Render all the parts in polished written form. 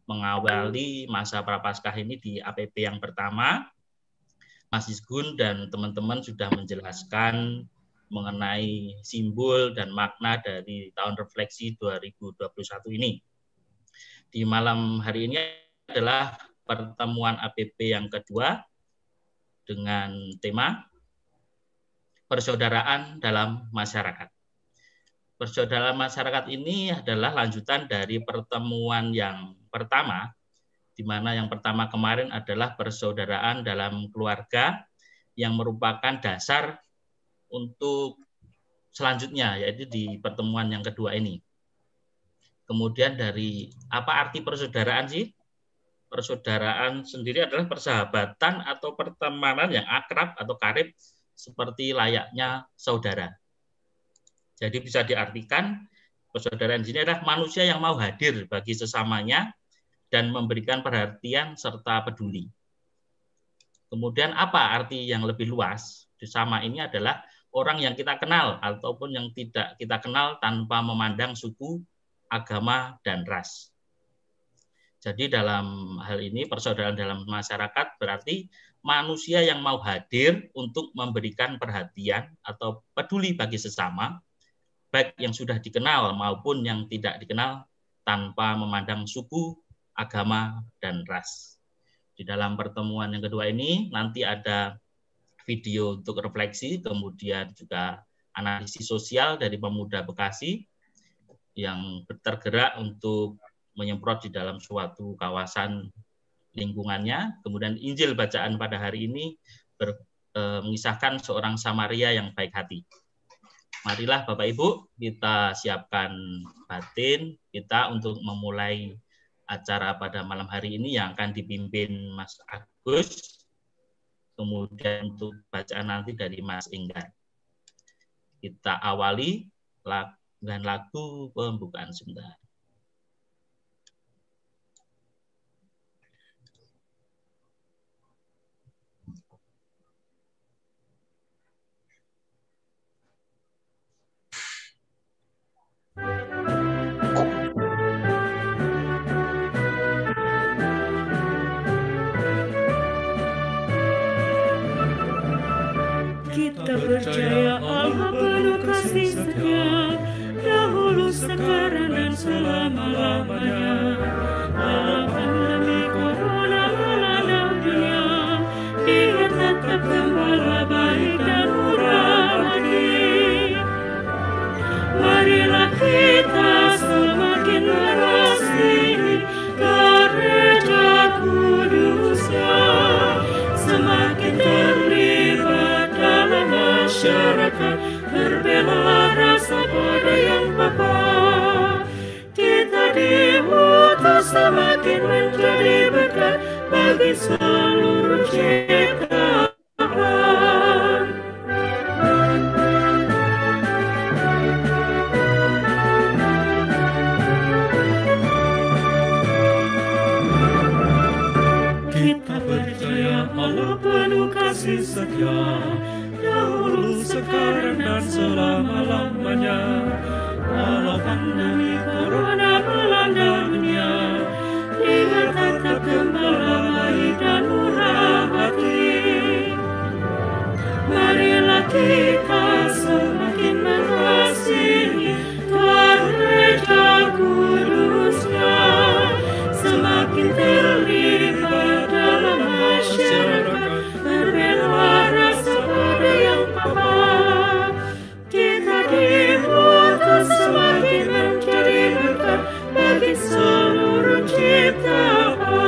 mengawali masa Prapaskah ini di APP yang pertama. Mas Isgun dan teman-teman sudah menjelaskan mengenai simbol dan makna dari tahun refleksi 2021 ini. Di malam hari ini adalah pertemuan APP yang kedua dengan tema persaudaraan dalam masyarakat. Persaudaraan masyarakat ini adalah lanjutan dari pertemuan yang pertama, di mana yang pertama kemarin adalah persaudaraan dalam keluarga yang merupakan dasar untuk selanjutnya, yaitu di pertemuan yang kedua ini. Kemudian dari apa arti persaudaraan sih? Persaudaraan sendiri adalah persahabatan atau pertemanan yang akrab atau karib seperti layaknya saudara. Jadi bisa diartikan persaudaraan di sini adalah manusia yang mau hadir bagi sesamanya dan memberikan perhatian serta peduli. Kemudian apa arti yang lebih luas? Sesama ini adalah orang yang kita kenal ataupun yang tidak kita kenal tanpa memandang suku, agama, dan ras. Jadi dalam hal ini persaudaraan dalam masyarakat berarti manusia yang mau hadir untuk memberikan perhatian atau peduli bagi sesama, baik yang sudah dikenal maupun yang tidak dikenal tanpa memandang suku, agama, dan ras. Di dalam pertemuan yang kedua ini nanti ada video untuk refleksi, kemudian juga analisis sosial dari pemuda Bekasi yang tergerak untuk menyemprot di dalam suatu kawasan lingkungannya. Kemudian Injil bacaan pada hari ini mengisahkan seorang Samaria yang baik hati. Marilah Bapak Ibu kita siapkan batin kita untuk memulai acara pada malam hari ini yang akan dipimpin Mas Agus, kemudian untuk bacaan nanti dari Mas Enggar. Kita awali dengan lagu pembukaan sebentar. Kita percaya Allah penuh kasih setia, dahulu, sekarang, dan selama-lamanya. Walau pandemi corona melanda dunia, Dia tetap gembala baik dan murah hati. Marilah kita semakin mengasihi gereja kudusnya, semakin terlibat dalam masyarakat, berbela rasa pada yang Bapa. Kita diutus semakin menjadi berkat bagi seluruh ciptaan. Kita percaya Allah penuh kasih setia, dahulu, sekarang, dan selama-lamanya. Walau pandemi corona melanda dunia, Dia tetap gembala baik dan murah hati. Marilah kita semakin mengasihi gereja kudusnya, semakin terlibat dalam masyarakat, berbela rasa pada yang Bapa. Kita diutus semakin menjadi berkat bagi seluruh ciptaan,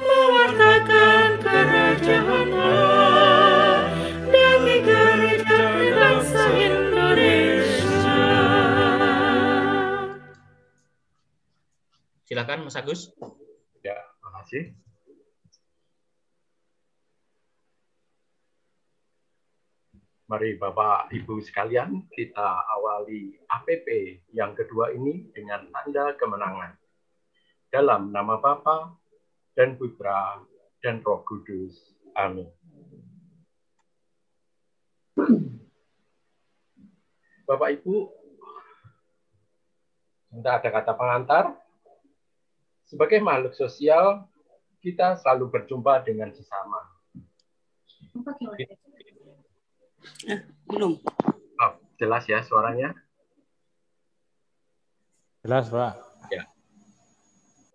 mewartakan kerajaan Allah demi gereja bangsa Indonesia. Silakan Mas Agus. Ya, terima kasih. Mari Bapak Ibu sekalian, kita awali APP yang kedua ini dengan tanda kemenangan. Dalam nama Bapa dan Putra dan Roh Kudus. Amin. Bapak Ibu, minta ada kata pengantar. Sebagai makhluk sosial, kita selalu berjumpa dengan sesama. Belum. Oh, jelas ya suaranya? Jelas, Pak. Ya.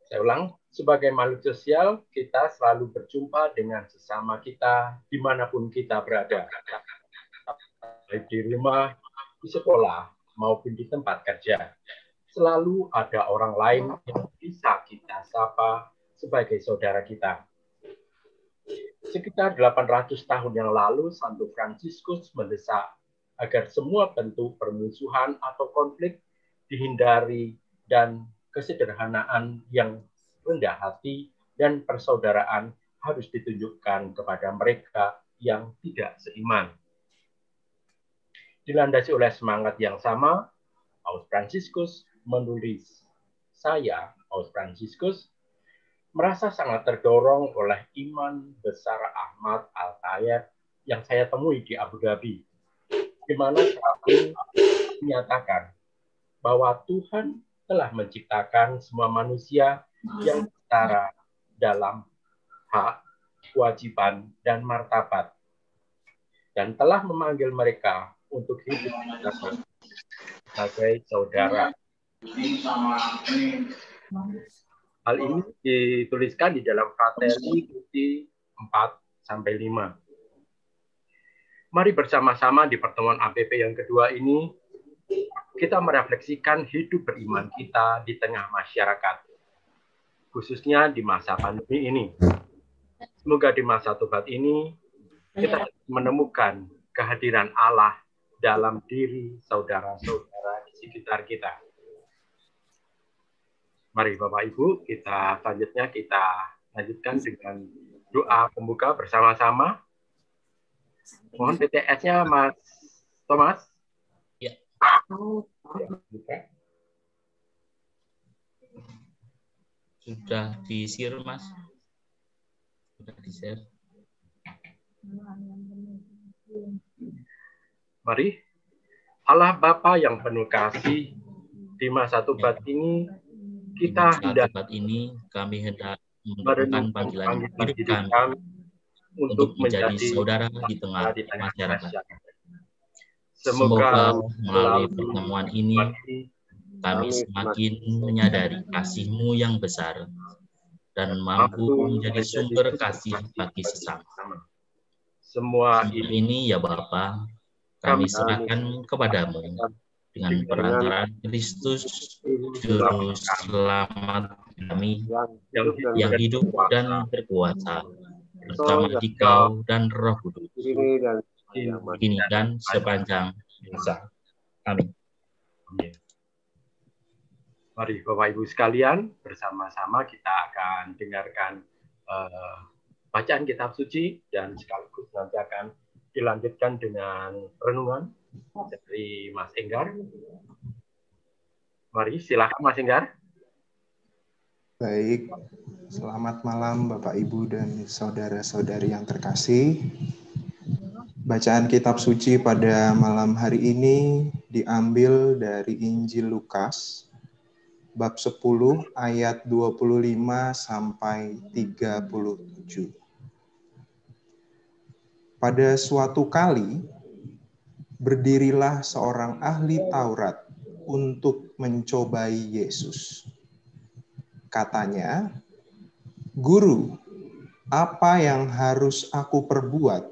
Saya ulang, sebagai makhluk sosial, kita selalu berjumpa dengan sesama kita dimanapun kita berada. Baik di rumah, di sekolah, maupun di tempat kerja. Selalu ada orang lain yang bisa kita sapa sebagai saudara kita. Sekitar 800 tahun yang lalu, Santo Fransiskus mendesak agar semua bentuk permusuhan atau konflik dihindari dan kesederhanaan yang rendah hati dan persaudaraan harus ditunjukkan kepada mereka yang tidak seiman. Dilandasi oleh semangat yang sama, Paus Fransiskus menulis, "Saya, Paus Fransiskus, merasa sangat terdorong oleh iman besar Ahmad Al-Tayeb yang saya temui di Abu Dhabi, di mana selalu menyatakan bahwa Tuhan telah menciptakan semua manusia yang setara dalam hak, kewajiban, dan martabat, dan telah memanggil mereka untuk hidup sebagai saudara." Hal ini dituliskan di dalam Fratelli Tutti 4-5. Mari bersama-sama di pertemuan APP yang kedua ini, kita merefleksikan hidup beriman kita di tengah masyarakat, khususnya di masa pandemi ini. Semoga di masa tobat ini, kita menemukan kehadiran Allah dalam diri saudara-saudara di sekitar kita. Mari Bapak Ibu, kita lanjutkan dengan doa pembuka bersama-sama. Mohon PTS-nya Mas Thomas. Ya. Sudah di-share, Mas. Sudah di-share. Mari, Allah Bapa yang penuh kasih, di masa tobat ini kita hendak kami hendak merenungkan panggilan hidup kami untuk menjadi saudara di tengah masyarakat. Semoga melalui pertemuan ini kami semakin menyadari kasih-Mu yang besar dan mampu menjadi sumber kasih bagi sesama. Semua ini ya Bapa, kami serahkan kepadamu dengan perantara Kristus, Juru Selamat kami yang hidup dan berkuasa bersama Dikau dan Roh Kudus, kini dan sepanjang masa. Amin. Mari Bapak Ibu sekalian, bersama-sama kita akan dengarkan bacaan kitab suci dan sekaligus nanti akan dilanjutkan dengan renungan dari Mas Enggar. Mari silakan Mas Enggar. Baik, selamat malam Bapak Ibu dan saudara-saudari yang terkasih. Bacaan kitab suci pada malam hari ini diambil dari Injil Lukas bab 10 ayat 25 sampai 37. Pada suatu kali, berdirilah seorang ahli Taurat untuk mencobai Yesus. Katanya, "Guru, apa yang harus aku perbuat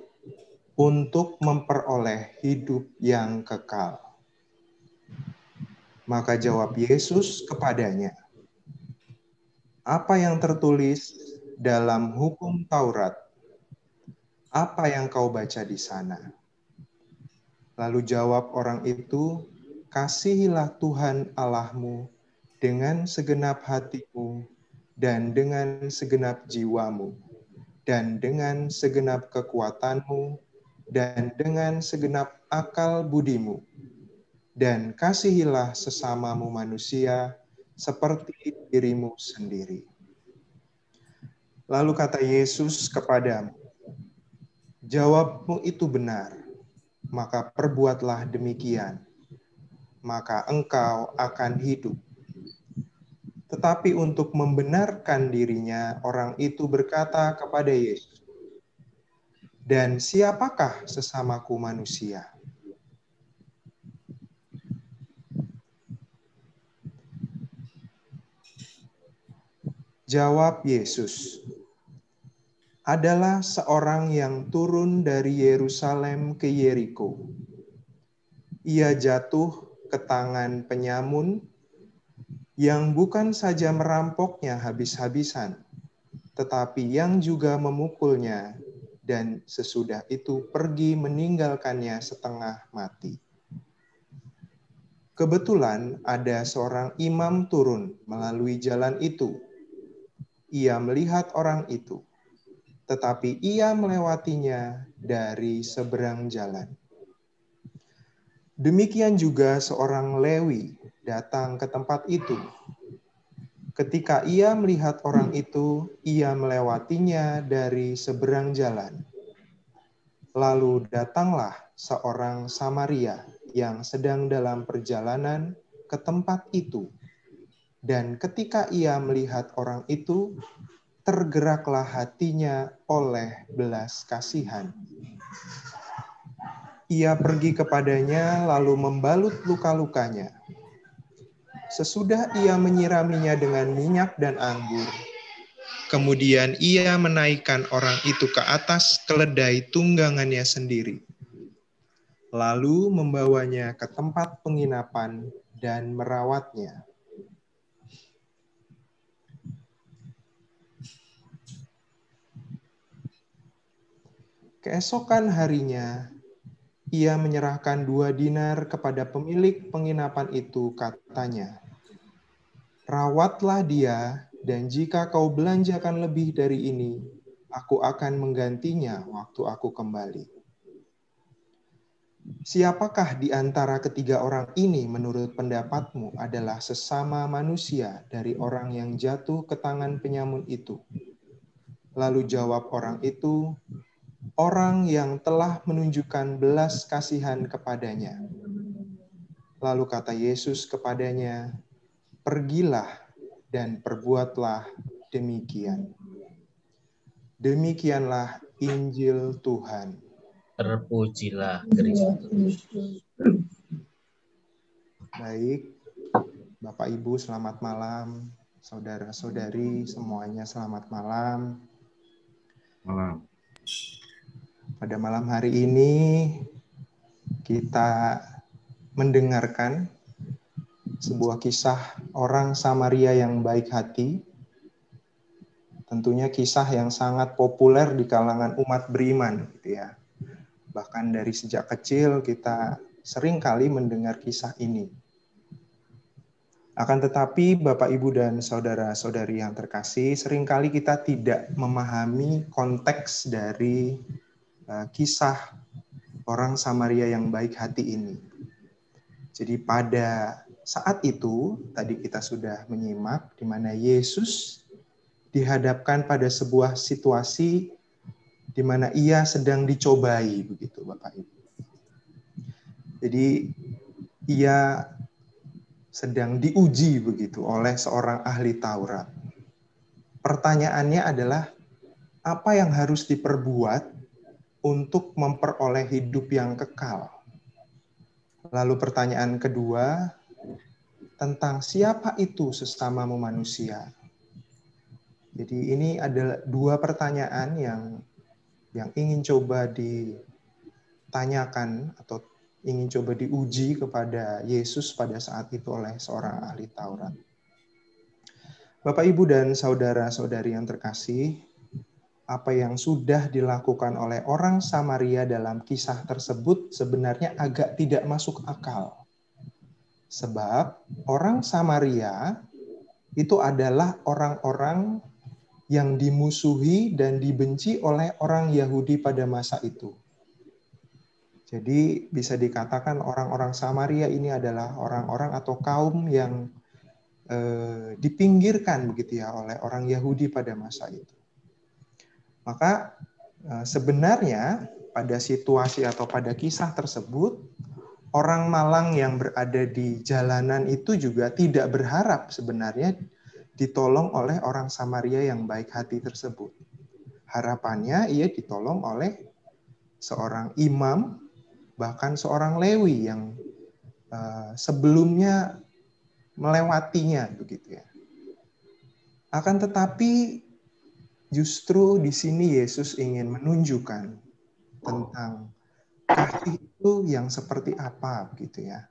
untuk memperoleh hidup yang kekal?" Maka jawab Yesus kepadanya, "Apa yang tertulis dalam hukum Taurat? Apa yang kau baca di sana?" Lalu jawab orang itu, "Kasihilah Tuhan Allahmu dengan segenap hatimu, dan dengan segenap jiwamu, dan dengan segenap kekuatanmu, dan dengan segenap akal budimu. Dan kasihilah sesamamu manusia seperti dirimu sendiri." Lalu kata Yesus kepadamu, "Jawabmu itu benar, maka perbuatlah demikian, maka engkau akan hidup." Tetapi untuk membenarkan dirinya, orang itu berkata kepada Yesus, "Dan siapakah sesamaku manusia?" Jawab Yesus, "Adalah seorang yang turun dari Yerusalem ke Yeriko. Ia jatuh ke tangan penyamun yang bukan saja merampoknya habis-habisan, tetapi yang juga memukulnya, dan sesudah itu pergi meninggalkannya setengah mati. Kebetulan ada seorang imam turun melalui jalan itu. Ia melihat orang itu, tetapi ia melewatinya dari seberang jalan. Demikian juga seorang Lewi datang ke tempat itu. Ketika ia melihat orang itu, ia melewatinya dari seberang jalan. Lalu datanglah seorang Samaria yang sedang dalam perjalanan ke tempat itu. Dan ketika ia melihat orang itu, tergeraklah hatinya oleh belas kasihan. Ia pergi kepadanya lalu membalut luka-lukanya. Sesudah ia menyiraminya dengan minyak dan anggur, kemudian ia menaikkan orang itu ke atas keledai tunggangannya sendiri, lalu membawanya ke tempat penginapan dan merawatnya. Keesokan harinya, ia menyerahkan 2 dinar kepada pemilik penginapan itu, katanya, "Rawatlah dia, dan jika kau belanjakan lebih dari ini, aku akan menggantinya waktu aku kembali." Siapakah di antara ketiga orang ini menurut pendapatmu adalah sesama manusia dari orang yang jatuh ke tangan penyamun itu? Lalu jawab orang itu, "Orang yang telah menunjukkan belas kasihan kepadanya." Lalu kata Yesus kepadanya, "Pergilah dan perbuatlah demikian." Demikianlah Injil Tuhan. Terpujilah Kristus. Baik, Bapak Ibu selamat malam, saudara-saudari semuanya selamat malam. Malam. Pada malam hari ini kita mendengarkan sebuah kisah orang Samaria yang baik hati. Tentunya kisah yang sangat populer di kalangan umat beriman, gitu ya. Bahkan dari sejak kecil kita sering kali mendengar kisah ini. Akan tetapi Bapak, Ibu, dan saudara-saudari yang terkasih, seringkali kita tidak memahami konteks dari kisah orang Samaria yang baik hati ini. Jadi pada saat itu, tadi kita sudah menyimak, di mana Yesus dihadapkan pada sebuah situasi di mana ia sedang dicobai, begitu Bapak Ibu. Jadi ia sedang diuji begitu oleh seorang ahli Taurat. Pertanyaannya adalah, apa yang harus diperbuat untuk memperoleh hidup yang kekal? Lalu pertanyaan kedua, tentang siapa itu sesamamu manusia? Jadi ini adalah 2 pertanyaan yang ingin coba ditanyakan atau ingin coba diuji kepada Yesus pada saat itu oleh seorang ahli Taurat. Bapak, Ibu, dan saudara-saudari yang terkasih, apa yang sudah dilakukan oleh orang Samaria dalam kisah tersebut sebenarnya agak tidak masuk akal. Sebab orang Samaria itu adalah orang-orang yang dimusuhi dan dibenci oleh orang Yahudi pada masa itu. Jadi bisa dikatakan orang-orang Samaria ini adalah orang-orang atau kaum yang dipinggirkan begitu ya oleh orang Yahudi pada masa itu. Maka sebenarnya pada situasi atau pada kisah tersebut, orang malang yang berada di jalanan itu juga tidak berharap sebenarnya ditolong oleh orang Samaria yang baik hati tersebut. Harapannya ia ditolong oleh seorang imam, bahkan seorang Lewi yang sebelumnya melewatinya, begitu ya. Akan tetapi justru di sini Yesus ingin menunjukkan tentang kasih itu yang seperti apa, gitu ya.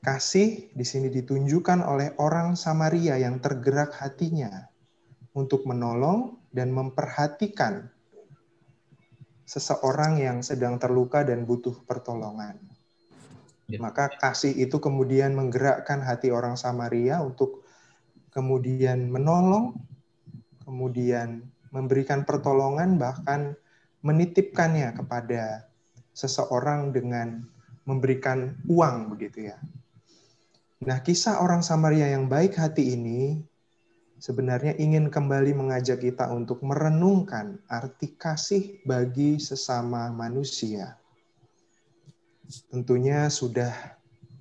Kasih di sini ditunjukkan oleh orang Samaria yang tergerak hatinya untuk menolong dan memperhatikan seseorang yang sedang terluka dan butuh pertolongan. Maka kasih itu kemudian menggerakkan hati orang Samaria untuk kemudian menolong, kemudian memberikan pertolongan, bahkan menitipkannya kepada seseorang dengan memberikan uang, begitu ya. Nah, kisah orang Samaria yang baik hati ini sebenarnya ingin kembali mengajak kita untuk merenungkan arti kasih bagi sesama manusia. Tentunya sudah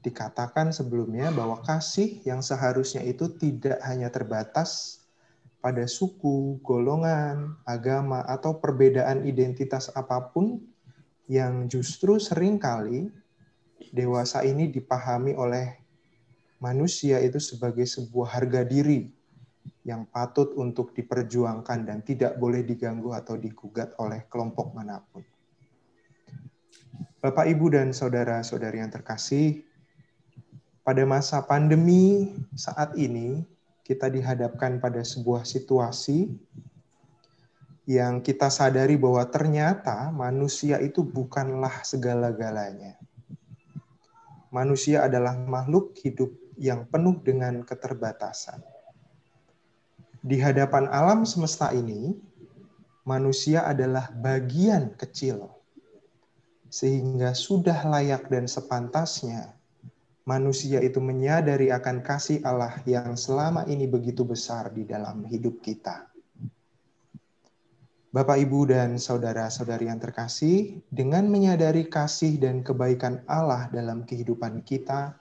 dikatakan sebelumnya bahwa kasih yang seharusnya itu tidak hanya terbatas pada suku, golongan, agama, atau perbedaan identitas apapun yang justru seringkali dewasa ini dipahami oleh manusia itu sebagai sebuah harga diri yang patut untuk diperjuangkan dan tidak boleh diganggu atau digugat oleh kelompok manapun. Bapak, Ibu, dan saudara-saudari yang terkasih, pada masa pandemi saat ini, kita dihadapkan pada sebuah situasi yang kita sadari bahwa ternyata manusia itu bukanlah segala-galanya. Manusia adalah makhluk hidup yang penuh dengan keterbatasan. Di hadapan alam semesta ini, manusia adalah bagian kecil, sehingga sudah layak dan sepantasnya manusia itu menyadari akan kasih Allah yang selama ini begitu besar di dalam hidup kita. Bapak, Ibu, dan saudara-saudari yang terkasih, dengan menyadari kasih dan kebaikan Allah dalam kehidupan kita,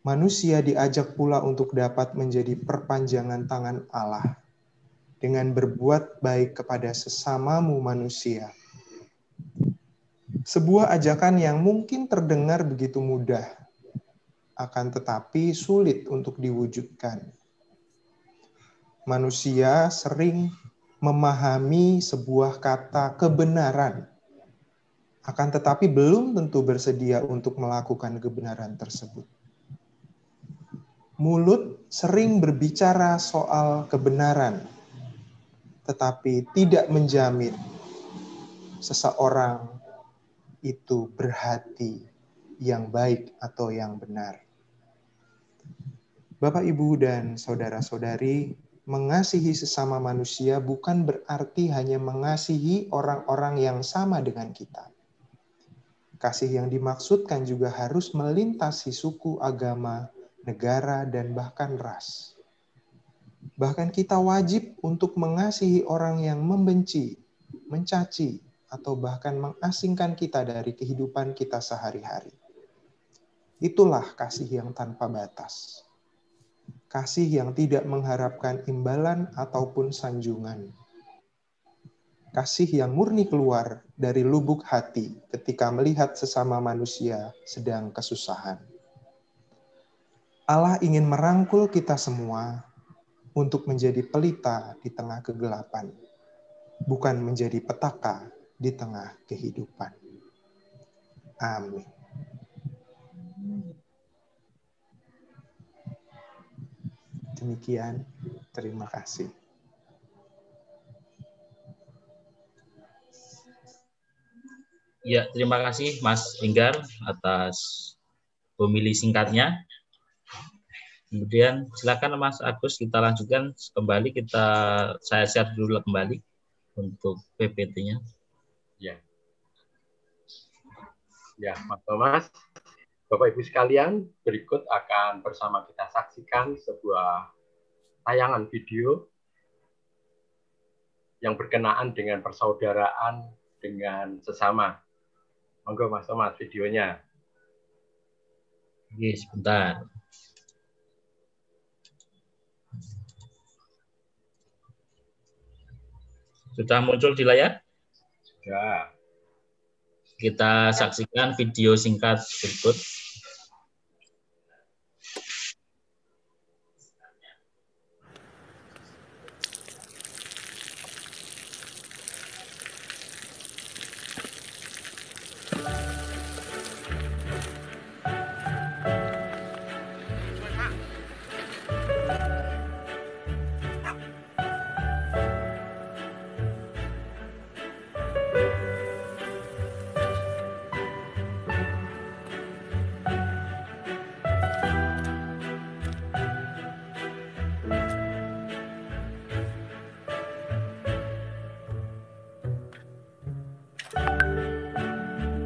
manusia diajak pula untuk dapat menjadi perpanjangan tangan Allah dengan berbuat baik kepada sesamamu manusia. Sebuah ajakan yang mungkin terdengar begitu mudah, akan tetapi sulit untuk diwujudkan. Manusia sering memahami sebuah kata kebenaran, akan tetapi belum tentu bersedia untuk melakukan kebenaran tersebut. Mulut sering berbicara soal kebenaran, tetapi tidak menjamin seseorang itu berhati yang baik atau yang benar. Bapak, Ibu, dan saudara-saudari, mengasihi sesama manusia bukan berarti hanya mengasihi orang-orang yang sama dengan kita. Kasih yang dimaksudkan juga harus melintasi suku, agama, negara, dan bahkan ras. Bahkan kita wajib untuk mengasihi orang yang membenci, mencaci, atau bahkan mengasingkan kita dari kehidupan kita sehari-hari. Itulah kasih yang tanpa batas. Kasih yang tidak mengharapkan imbalan ataupun sanjungan. Kasih yang murni keluar dari lubuk hati ketika melihat sesama manusia sedang kesusahan. Allah ingin merangkul kita semua untuk menjadi pelita di tengah kegelapan, bukan menjadi petaka di tengah kehidupan. Amin. Demikian, terima kasih. Ya, terima kasih Mas Enggar atas homili singkatnya. Kemudian silakan Mas Agus, kita lanjutkan kembali, saya share dulu kembali untuk PPT-nya. Ya, Mas Thomas. Bapak Ibu sekalian, berikut akan bersama kita saksikan sebuah tayangan video yang berkenaan dengan persaudaraan dengan sesama. Monggo Mas Thomas videonya. Oke, sebentar. Sudah muncul di layar? Sudah. Kita saksikan video singkat berikut.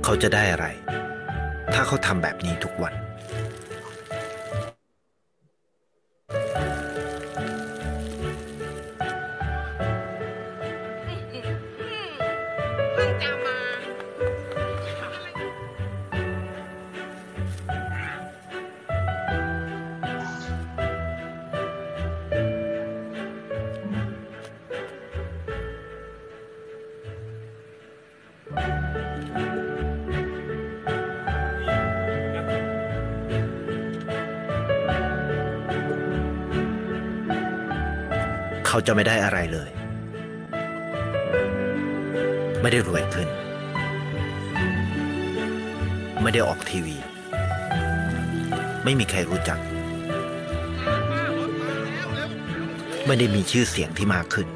เขาจะได้อะไรถ้าเขาทำแบบนี้ทุกวันเขาจะไม่ได้อะไรเลยไม่ได้รวยขึ้นไม่ได้ออกทีวีไม่มีใครรู้จักไม่ได้มีชื่อเสียงที่มากขึ้น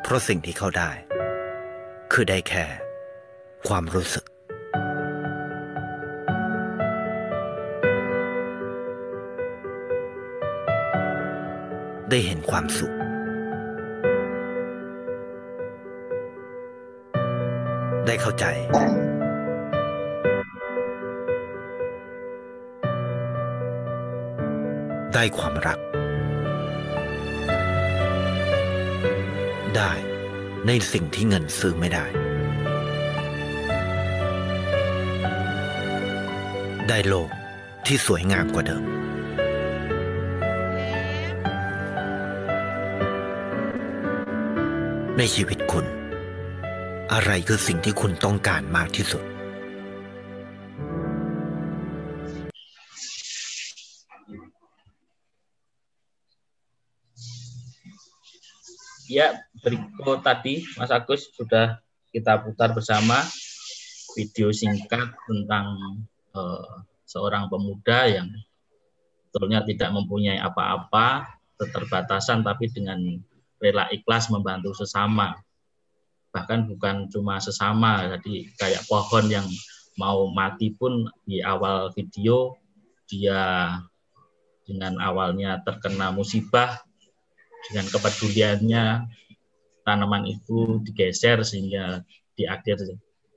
เพราะสิ่งที่เขาได้คือได้แค่ความรู้สึกได้เห็นความสุขได้เข้าใจได้ความรักได้ในสิ่งที่เงินซื้อไม่ได้ได้โลกที่สวยงามกว่าเดิมในชีวิตคุณอะไรคือสิ่งที่คุณต้องการมากที่สุดYa, berikut tadi Mas Agus sudah kita putar bersama video singkat tentang seorang pemuda yang sebetulnya tidak mempunyai apa-apa, keterbatasan, tapi dengan rela ikhlas membantu sesama. Bahkan bukan cuma sesama, jadi kayak pohon yang mau mati pun di awal video dia dengan awalnya terkena musibah, dengan kepeduliannya tanaman itu digeser sehingga di akhir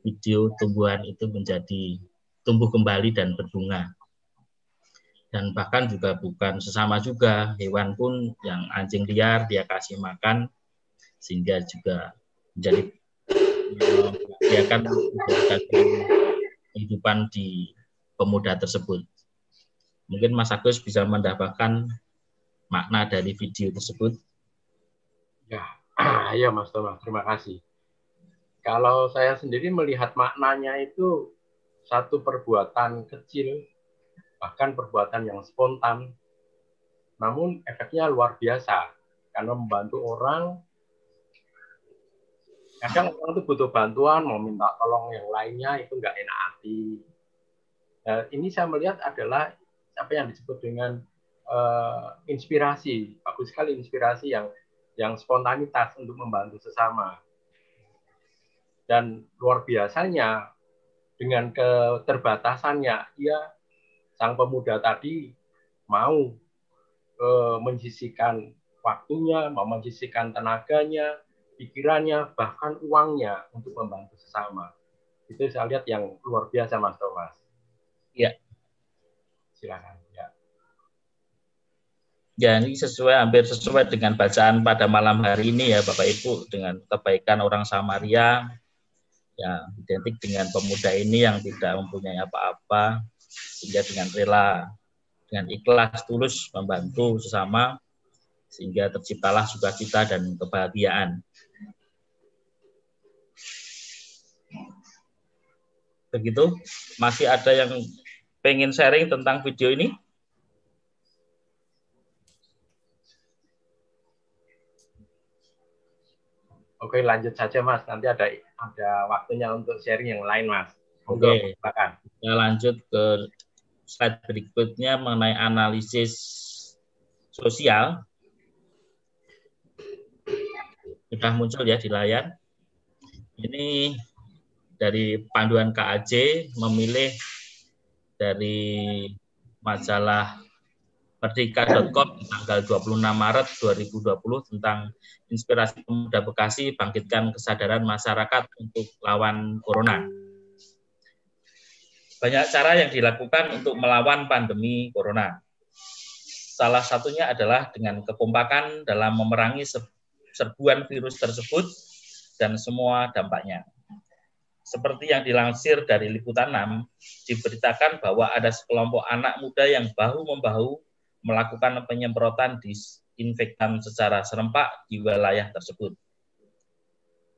video tumbuhan itu menjadi tumbuh kembali dan berbunga. Dan bahkan juga bukan sesama juga, hewan pun yang anjing liar dia kasih makan sehingga juga menjadi dia akan memberikan kehidupan di pemuda tersebut. Mungkin Mas Agus bisa mendapatkan makna dari video tersebut. Ya Mas Thomas, terima kasih. Kalau saya sendiri melihat maknanya itu satu perbuatan kecil, bahkan perbuatan yang spontan, namun efeknya luar biasa karena membantu orang. Kadang orang itu butuh bantuan, mau minta tolong yang lainnya itu nggak enak hati. Ini saya melihat adalah apa yang disebut dengan inspirasi, bagus sekali inspirasi yang spontanitas untuk membantu sesama. Dan luar biasanya dengan keterbatasannya, sang pemuda tadi mau menyisihkan waktunya, mau menyisihkan tenaganya pikirannya, bahkan uangnya untuk membantu sesama. Itu saya lihat yang luar biasa, Mas Thomas. Iya. Silakan. Ya. Ya, ini hampir sesuai dengan bacaan pada malam hari ini ya Bapak Ibu, dengan kebaikan orang Samaria, ya identik dengan pemuda ini yang tidak mempunyai apa-apa, sehingga dengan rela, dengan ikhlas tulus membantu sesama, sehingga terciptalah sukacita dan kebahagiaan. Begitu, masih ada yang pengen sharing tentang video ini? Oke, lanjut saja Mas. Nanti ada waktunya untuk sharing yang lain, Mas. Oke, kita lanjut ke slide berikutnya mengenai analisis sosial. Sudah muncul ya di layar. Ini dari panduan KAJ memilih dari majalah Merdeka.com tanggal 26 Maret 2020 tentang inspirasi pemuda Bekasi bangkitkan kesadaran masyarakat untuk lawan corona. Banyak cara yang dilakukan untuk melawan pandemi corona. Salah satunya adalah dengan kekompakan dalam memerangi serbuan virus tersebut dan semua dampaknya. Seperti yang dilansir dari Liputan 6, diberitakan bahwa ada sekelompok anak muda yang bahu-membahu melakukan penyemprotan disinfektan secara serempak di wilayah tersebut.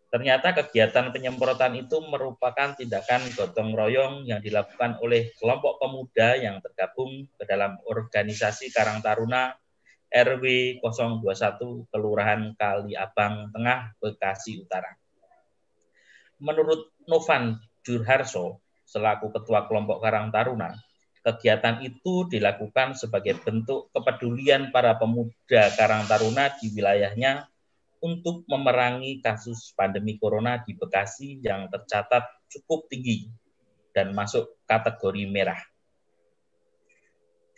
Ternyata kegiatan penyemprotan itu merupakan tindakan gotong royong yang dilakukan oleh kelompok pemuda yang tergabung ke dalam organisasi Karang Taruna RW 021 Kelurahan Kali Abang Tengah, Bekasi Utara. Menurut Novan Jurharso, selaku Ketua Kelompok Karang Taruna, kegiatan itu dilakukan sebagai bentuk kepedulian para pemuda Karang Taruna di wilayahnya untuk memerangi kasus pandemi corona di Bekasi yang tercatat cukup tinggi dan masuk kategori merah.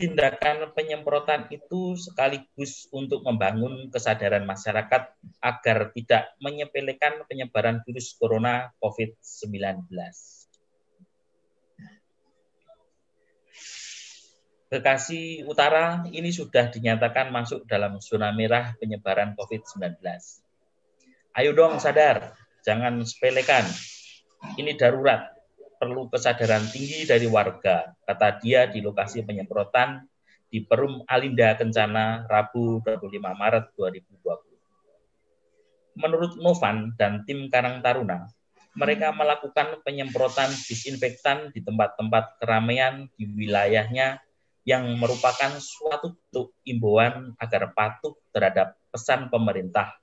Tindakan penyemprotan itu sekaligus untuk membangun kesadaran masyarakat agar tidak menyepelekan penyebaran virus corona COVID-19. Bekasi Utara ini sudah dinyatakan masuk dalam zona merah penyebaran COVID-19. Ayo dong sadar, jangan sepelekan. Ini darurat, perlu kesadaran tinggi dari warga, kata dia di lokasi penyemprotan di Perum Alinda Kencana, Rabu 25 Maret 2020. Menurut Novan dan tim Karang Taruna, mereka melakukan penyemprotan disinfektan di tempat-tempat keramaian di wilayahnya yang merupakan suatu bentuk imbauan agar patuh terhadap pesan pemerintah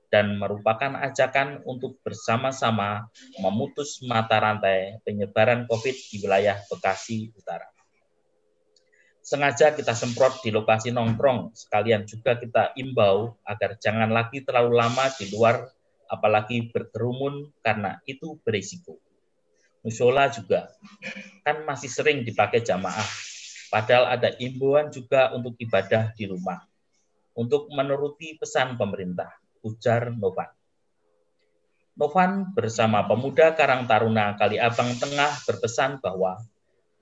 dan merupakan ajakan untuk bersama-sama memutus mata rantai penyebaran COVID di wilayah Bekasi Utara. Sengaja kita semprot di lokasi nongkrong, sekalian juga kita imbau agar jangan lagi terlalu lama di luar, apalagi berkerumun karena itu berisiko. Musola juga kan masih sering dipakai jamaah. Padahal ada imbauan juga untuk ibadah di rumah, untuk menuruti pesan pemerintah, ujar Novan. Novan bersama pemuda Karang Taruna Kali Abang Tengah berpesan bahwa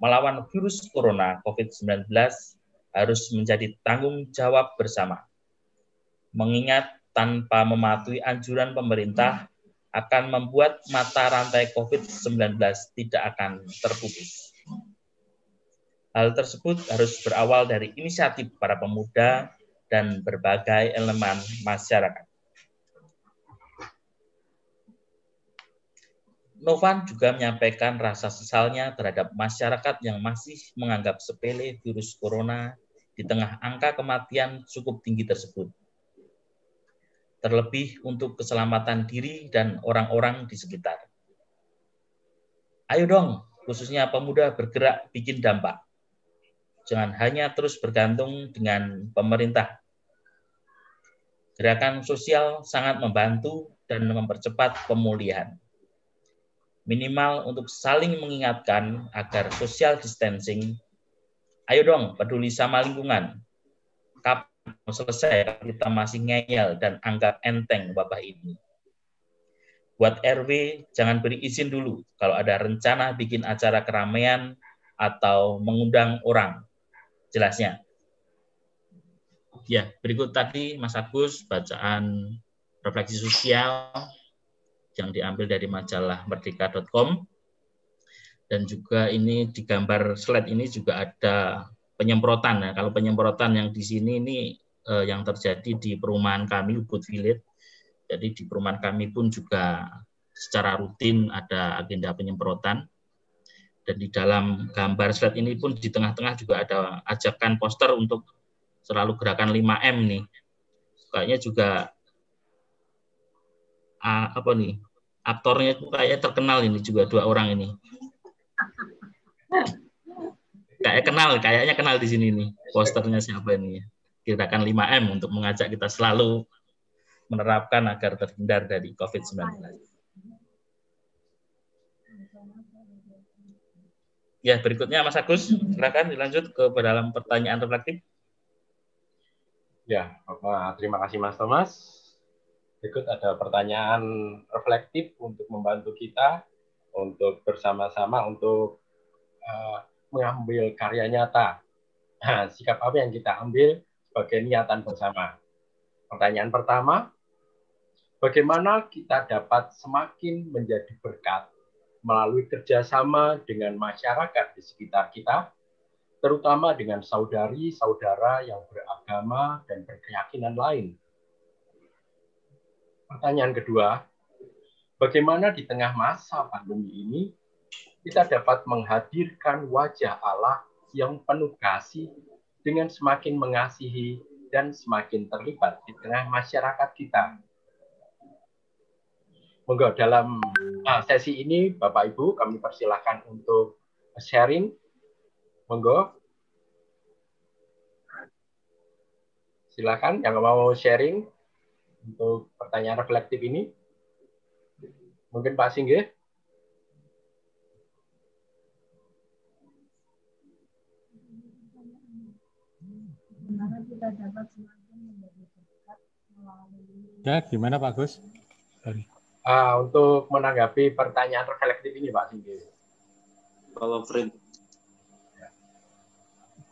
melawan virus corona COVID-19 harus menjadi tanggung jawab bersama. Mengingat tanpa mematuhi anjuran pemerintah akan membuat mata rantai COVID-19 tidak akan terputus. Hal tersebut harus berawal dari inisiatif para pemuda dan berbagai elemen masyarakat. Novan juga menyampaikan rasa sesalnya terhadap masyarakat yang masih menganggap sepele virus corona di tengah angka kematian cukup tinggi tersebut. Terlebih untuk keselamatan diri dan orang-orang di sekitar. Ayo dong, khususnya pemuda bergerak bikin dampak. Jangan hanya terus bergantung dengan pemerintah. Gerakan sosial sangat membantu dan mempercepat pemulihan. Minimal untuk saling mengingatkan agar social distancing. Ayo dong, peduli sama lingkungan. Kapan mau selesai kita masih ngeyel dan anggap enteng wabah ini. Buat RW, jangan beri izin dulu kalau ada rencana bikin acara keramaian atau mengundang orang. Jelasnya. Ya, berikut tadi Mas Agus, bacaan refleksi sosial yang diambil dari majalah merdeka.com. Dan juga ini di gambar slide ini juga ada penyemprotan. Ya. Kalau penyemprotan yang di sini ini yang terjadi di perumahan kami, Ubud Village. Jadi di perumahan kami pun juga secara rutin ada agenda penyemprotan. Dan di dalam gambar slide ini pun di tengah-tengah juga ada ajakan poster untuk selalu gerakan 5M nih. Kayaknya juga apa nih? Aktornya itu kayak terkenal ini juga 2 orang ini. Kayaknya kenal di sini nih. Posternya siapa ini? Gerakan 5M untuk mengajak kita selalu menerapkan agar terhindar dari COVID-19. Ya, berikutnya Mas Agus, silakan dilanjut ke dalam pertanyaan reflektif. Ya, Bapak, terima kasih Mas Thomas. Berikut ada pertanyaan reflektif untuk membantu kita untuk bersama-sama untuk mengambil karya nyata. Nah, sikap apa yang kita ambil sebagai niatan bersama? Pertanyaan pertama, bagaimana kita dapat semakin menjadi berkat melalui kerjasama dengan masyarakat di sekitar kita, terutama dengan saudari-saudara yang beragama dan berkeyakinan lain. Pertanyaan kedua, bagaimana di tengah masa pandemi ini kita dapat menghadirkan wajah Allah yang penuh kasih dengan semakin mengasihi dan semakin terlibat di tengah masyarakat kita. Monggo dalam sesi ini Bapak Ibu kami persilahkan untuk sharing. Monggo. Silakan yang mau sharing untuk pertanyaan reflektif ini. Mungkin Pak Singgih. Ya, gimana Pak Gus? Untuk menanggapi pertanyaan reflektif ini, Pak Singgih. Kalau Fred.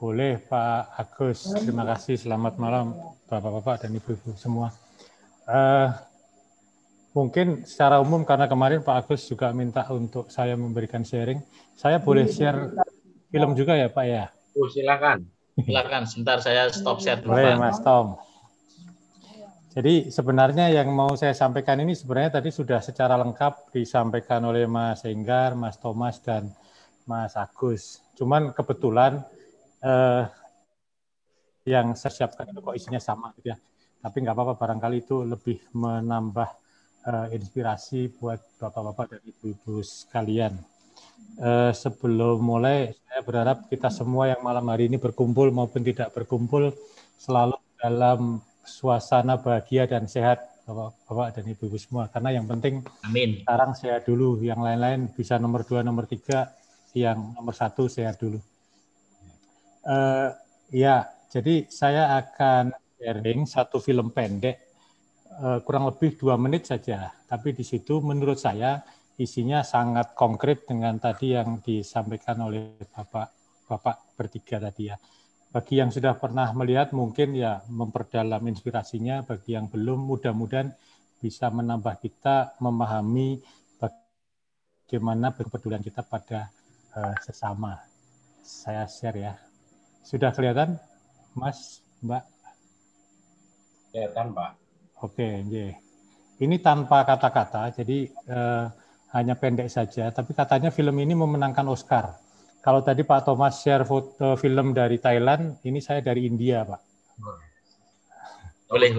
Boleh Pak Agus, terima kasih. Selamat malam Bapak-Bapak dan Ibu-Ibu semua. Mungkin secara umum karena kemarin Pak Agus juga minta untuk saya memberikan sharing. Saya boleh share film juga ya Pak ya? Oh, silakan. Silakan, sebentar saya stop share dulu. Boleh Mas Tom. Jadi sebenarnya yang mau saya sampaikan ini sebenarnya tadi sudah secara lengkap disampaikan oleh Mas Enggar, Mas Thomas, dan Mas Agus. Cuman kebetulan yang saya siapkan itu kok isinya sama gitu ya. Tapi nggak apa-apa, barangkali itu lebih menambah inspirasi buat bapak-bapak dan ibu-ibu sekalian. Sebelum mulai, saya berharap kita semua yang malam hari ini berkumpul maupun tidak berkumpul selalu dalam suasana bahagia dan sehat, bapak-bapak dan ibu-ibu semua. Karena yang penting Amin. Sekarang sehat dulu, yang lain-lain bisa nomor 2, nomor 3, yang nomor 1 sehat dulu. Ya, jadi saya akan sharing satu film pendek, kurang lebih 2 menit saja. Tapi di situ menurut saya isinya sangat konkret dengan tadi yang disampaikan oleh Bapak bertiga tadi ya. Bagi yang sudah pernah melihat mungkin ya memperdalam inspirasinya, bagi yang belum mudah-mudahan bisa menambah kita memahami bagaimana kepedulian kita pada sesama. Saya share ya. Sudah kelihatan, Mas, Mbak? Kelihatan, Pak. Oke, ini tanpa kata-kata, jadi hanya pendek saja. Tapi katanya film ini memenangkan Oscar. Kalau tadi Pak Thomas share foto film dari Thailand, ini saya dari India, Pak. Boleh.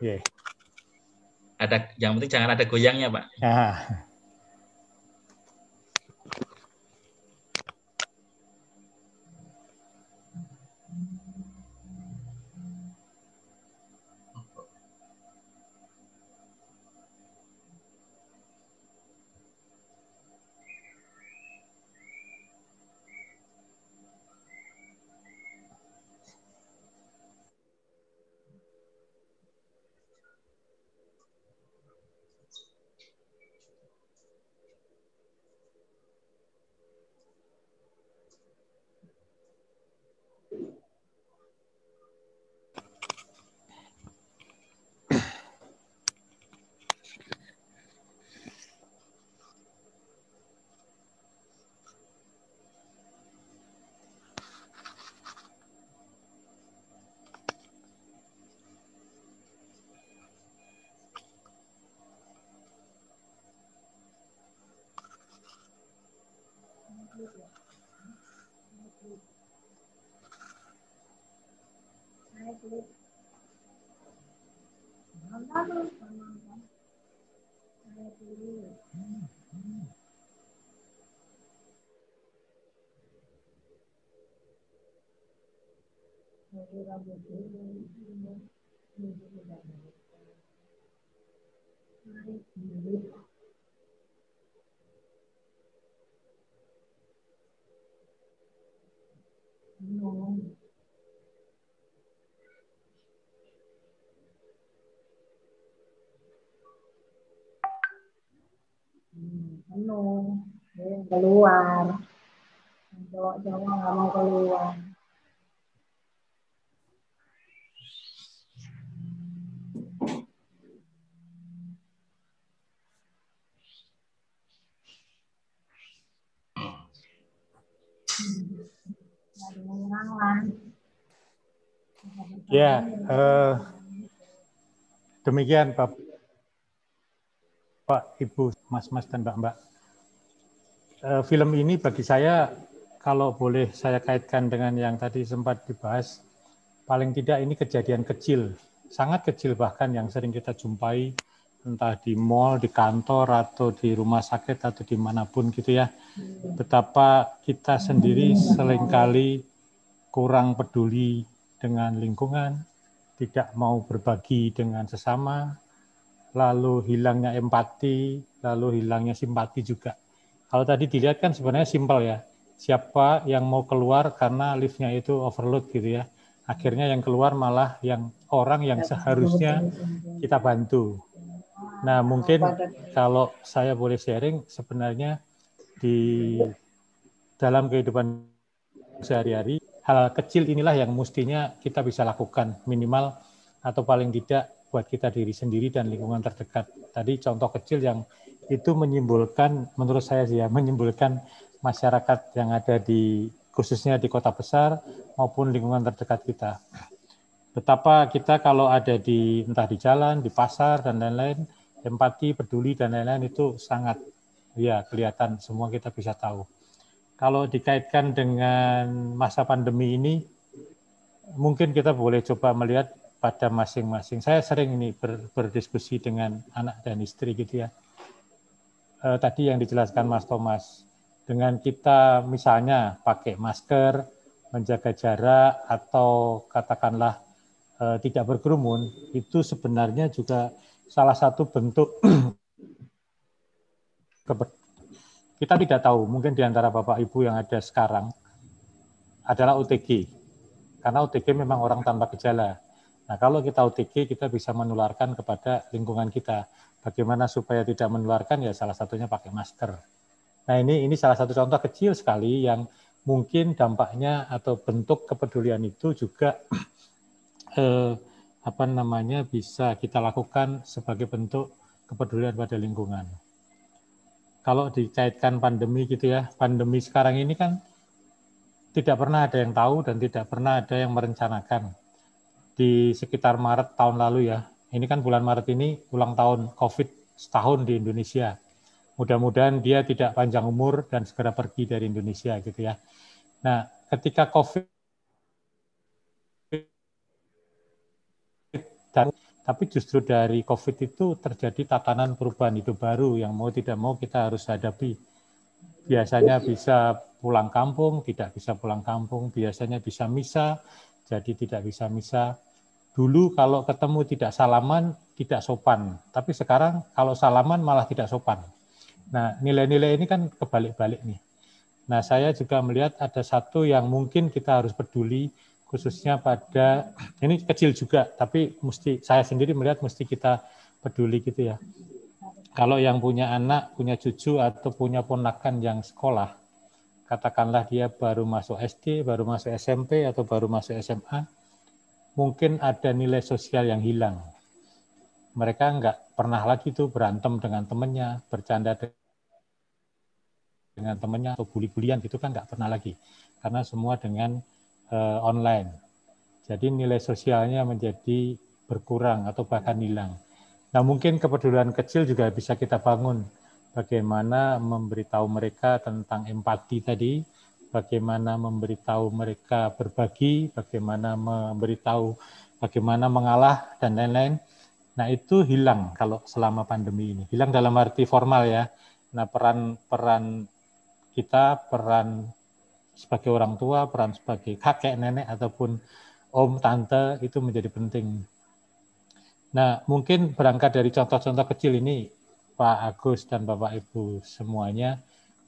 Yeah. Ada, yang penting jangan ada goyangnya, Pak. Nah. Penuh, keluar. Cowok-cowok nggak mau keluar. Ya, demikian Bapak, Ibu, Mas-mas dan Mbak-mbak. Film ini bagi saya, kalau boleh saya kaitkan dengan yang tadi sempat dibahas, paling tidak ini kejadian kecil, sangat kecil bahkan yang sering kita jumpai, entah di mall, di kantor, atau di rumah sakit, atau dimanapun gitu ya. Betapa kita sendiri seringkali kurang peduli dengan lingkungan, tidak mau berbagi dengan sesama, lalu hilangnya empati, lalu hilangnya simpati juga. Kalau tadi dilihat kan sebenarnya simpel ya, siapa yang mau keluar karena liftnya itu overload gitu ya, akhirnya yang keluar malah yang orang yang seharusnya kita bantu. Nah mungkin kalau saya boleh sharing, sebenarnya di dalam kehidupan sehari-hari, hal kecil inilah yang mestinya kita bisa lakukan, minimal atau paling tidak buat kita diri sendiri dan lingkungan terdekat. Tadi contoh kecil yang itu menyimbolkan, menurut saya sih ya, menyimbolkan masyarakat yang ada di, khususnya di kota besar maupun lingkungan terdekat kita. Betapa kita kalau ada di, entah di jalan, di pasar, dan lain-lain, empati, peduli, dan lain-lain itu sangat, ya kelihatan, semua kita bisa tahu. Kalau dikaitkan dengan masa pandemi ini, mungkin kita boleh coba melihat pada masing-masing. Saya sering ini berdiskusi dengan anak dan istri gitu ya. Tadi yang dijelaskan Mas Thomas, dengan kita misalnya pakai masker, menjaga jarak, atau katakanlah tidak berkerumun, itu sebenarnya juga salah satu bentuk kita tidak tahu, mungkin di antara Bapak Ibu yang ada sekarang adalah OTG. Karena OTG memang orang tanpa gejala. Nah, kalau kita OTG, kita bisa menularkan kepada lingkungan kita. Bagaimana supaya tidak menularkan? Ya salah satunya pakai masker. Nah, ini salah satu contoh kecil sekali yang mungkin dampaknya atau bentuk kepedulian itu juga bisa kita lakukan sebagai bentuk kepedulian pada lingkungan. Kalau dikaitkan pandemi gitu ya, pandemi sekarang ini kan tidak pernah ada yang tahu dan tidak pernah ada yang merencanakan. Di sekitar Maret tahun lalu ya, ini kan bulan Maret ini ulang tahun COVID setahun di Indonesia. Mudah-mudahan dia tidak panjang umur dan segera pergi dari Indonesia gitu ya. Nah, ketika COVID tapi justru dari COVID itu terjadi tatanan perubahan hidup baru yang mau tidak mau kita harus hadapi. Biasanya bisa pulang kampung, tidak bisa pulang kampung, biasanya bisa misa, jadi tidak bisa misa. Dulu kalau ketemu tidak salaman, tidak sopan, tapi sekarang kalau salaman malah tidak sopan. Nah, nilai-nilai ini kan kebalik-balik nih. Nah, saya juga melihat ada satu yang mungkin kita harus peduli, khususnya pada, ini kecil juga, tapi saya sendiri melihat mesti kita peduli gitu ya. Kalau yang punya anak, punya cucu, atau punya ponakan yang sekolah, katakanlah dia baru masuk SD, baru masuk SMP, atau baru masuk SMA, mungkin ada nilai sosial yang hilang. Mereka nggak pernah lagi tuh berantem dengan temannya, bercanda dengan temannya, atau bully-bulian gitu kan nggak pernah lagi. Karena semua dengan online. Jadi nilai sosialnya menjadi berkurang atau bahkan hilang. Nah mungkin kepedulian kecil juga bisa kita bangun. bagaimana memberitahu mereka tentang empati tadi, bagaimana memberitahu mereka berbagi, bagaimana memberitahu bagaimana mengalah, dan lain-lain. Nah, itu hilang kalau selama pandemi ini. Hilang dalam arti formal ya. Nah, peran kita, peran sebagai orang tua, peran sebagai kakek, nenek, ataupun om, tante, itu menjadi penting. Nah, mungkin berangkat dari contoh-contoh kecil ini, Pak Agus dan Bapak Ibu semuanya,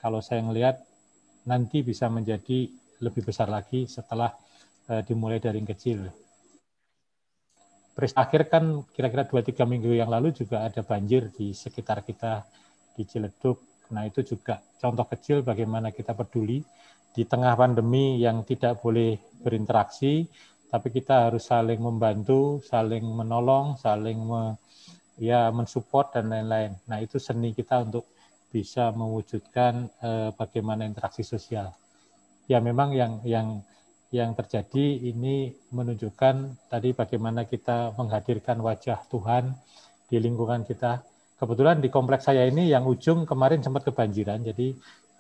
kalau saya melihat nanti bisa menjadi lebih besar lagi setelah dimulai dari yang kecil. Akhir kan kira-kira 2-3 minggu yang lalu juga ada banjir di sekitar kita di Ciledug. Nah, itu juga contoh kecil bagaimana kita peduli di tengah pandemi yang tidak boleh berinteraksi, tapi kita harus saling membantu, saling menolong, saling mensupport dan lain-lain. Nah, itu seni kita untuk bisa mewujudkan bagaimana interaksi sosial. Ya, memang yang terjadi ini menunjukkan tadi bagaimana kita menghadirkan wajah Tuhan di lingkungan kita. Kebetulan di kompleks saya ini yang ujung kemarin sempat kebanjiran, jadi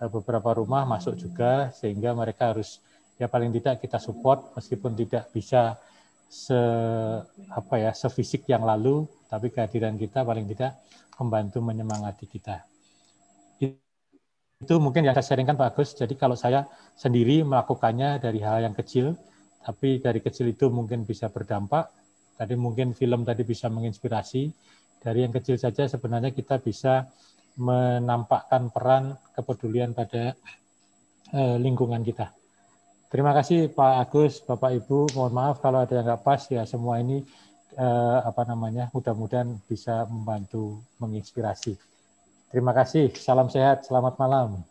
beberapa rumah masuk juga, sehingga mereka harus ya paling tidak kita support meskipun tidak bisa sefisik yang lalu, tapi kehadiran kita paling tidak membantu menyemangati kita. Itu mungkin yang saya sharingkan Pak Agus. Jadi kalau saya sendiri melakukannya dari hal yang kecil, tapi dari kecil itu mungkin bisa berdampak. Tadi mungkin film tadi bisa menginspirasi. Dari yang kecil saja sebenarnya kita bisa menampakkan peran kepedulian pada lingkungan kita. Terima kasih Pak Agus, Bapak Ibu. Mohon maaf kalau ada yang nggak pas ya, semua ini mudah-mudahan bisa membantu menginspirasi. Terima kasih, salam sehat, selamat malam.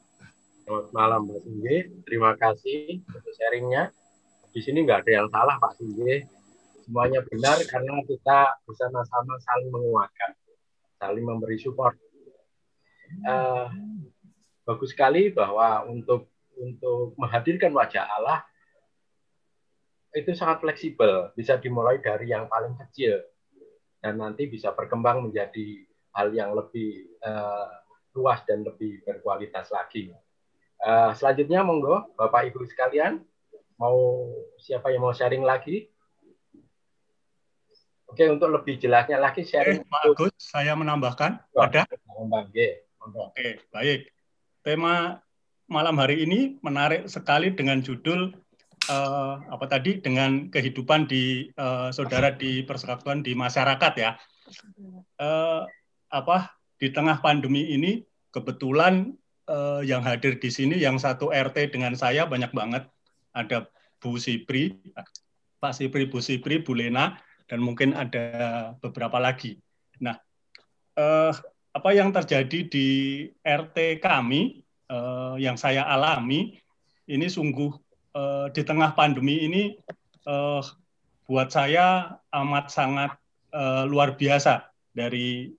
Selamat malam Pak Singgi, terima kasih untuk sharingnya. Di sini nggak ada yang salah Pak Singgi, semuanya benar karena kita bersama-sama saling menguatkan, saling memberi support. Bagus sekali bahwa untuk menghadirkan wajah Allah itu sangat fleksibel, bisa dimulai dari yang paling kecil dan nanti bisa berkembang menjadi hal yang lebih luas dan lebih berkualitas lagi. Selanjutnya monggo Bapak Ibu sekalian, siapa yang mau sharing lagi? Oke, untuk lebih jelasnya lagi sharing. Pak Agus, saya menambahkan. Ada? Oke, baik. Tema malam hari ini menarik sekali dengan judul dengan kehidupan di saudara di persekutuan di masyarakat ya. Di tengah pandemi ini kebetulan yang hadir di sini yang satu RT dengan saya banyak banget, ada Bu Sipri, Pak Sipri, Bu Sipri, Bu Lena, dan mungkin ada beberapa lagi. Nah, apa yang terjadi di RT kami yang saya alami ini sungguh di tengah pandemi ini buat saya amat sangat luar biasa dari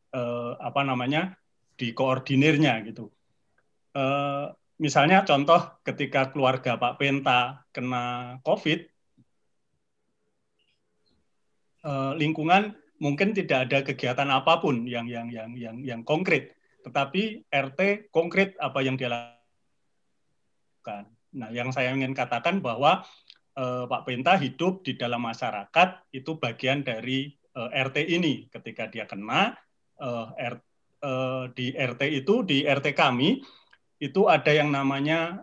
di koordinirnya gitu. Misalnya contoh ketika keluarga Pak Penta kena COVID, lingkungan mungkin tidak ada kegiatan apapun yang konkret, tetapi RT konkret apa yang dia lakukan. Nah, yang saya ingin katakan bahwa Pak Penta hidup di dalam masyarakat itu bagian dari RT ini. Ketika dia kena di RT itu, di RT kami itu ada yang namanya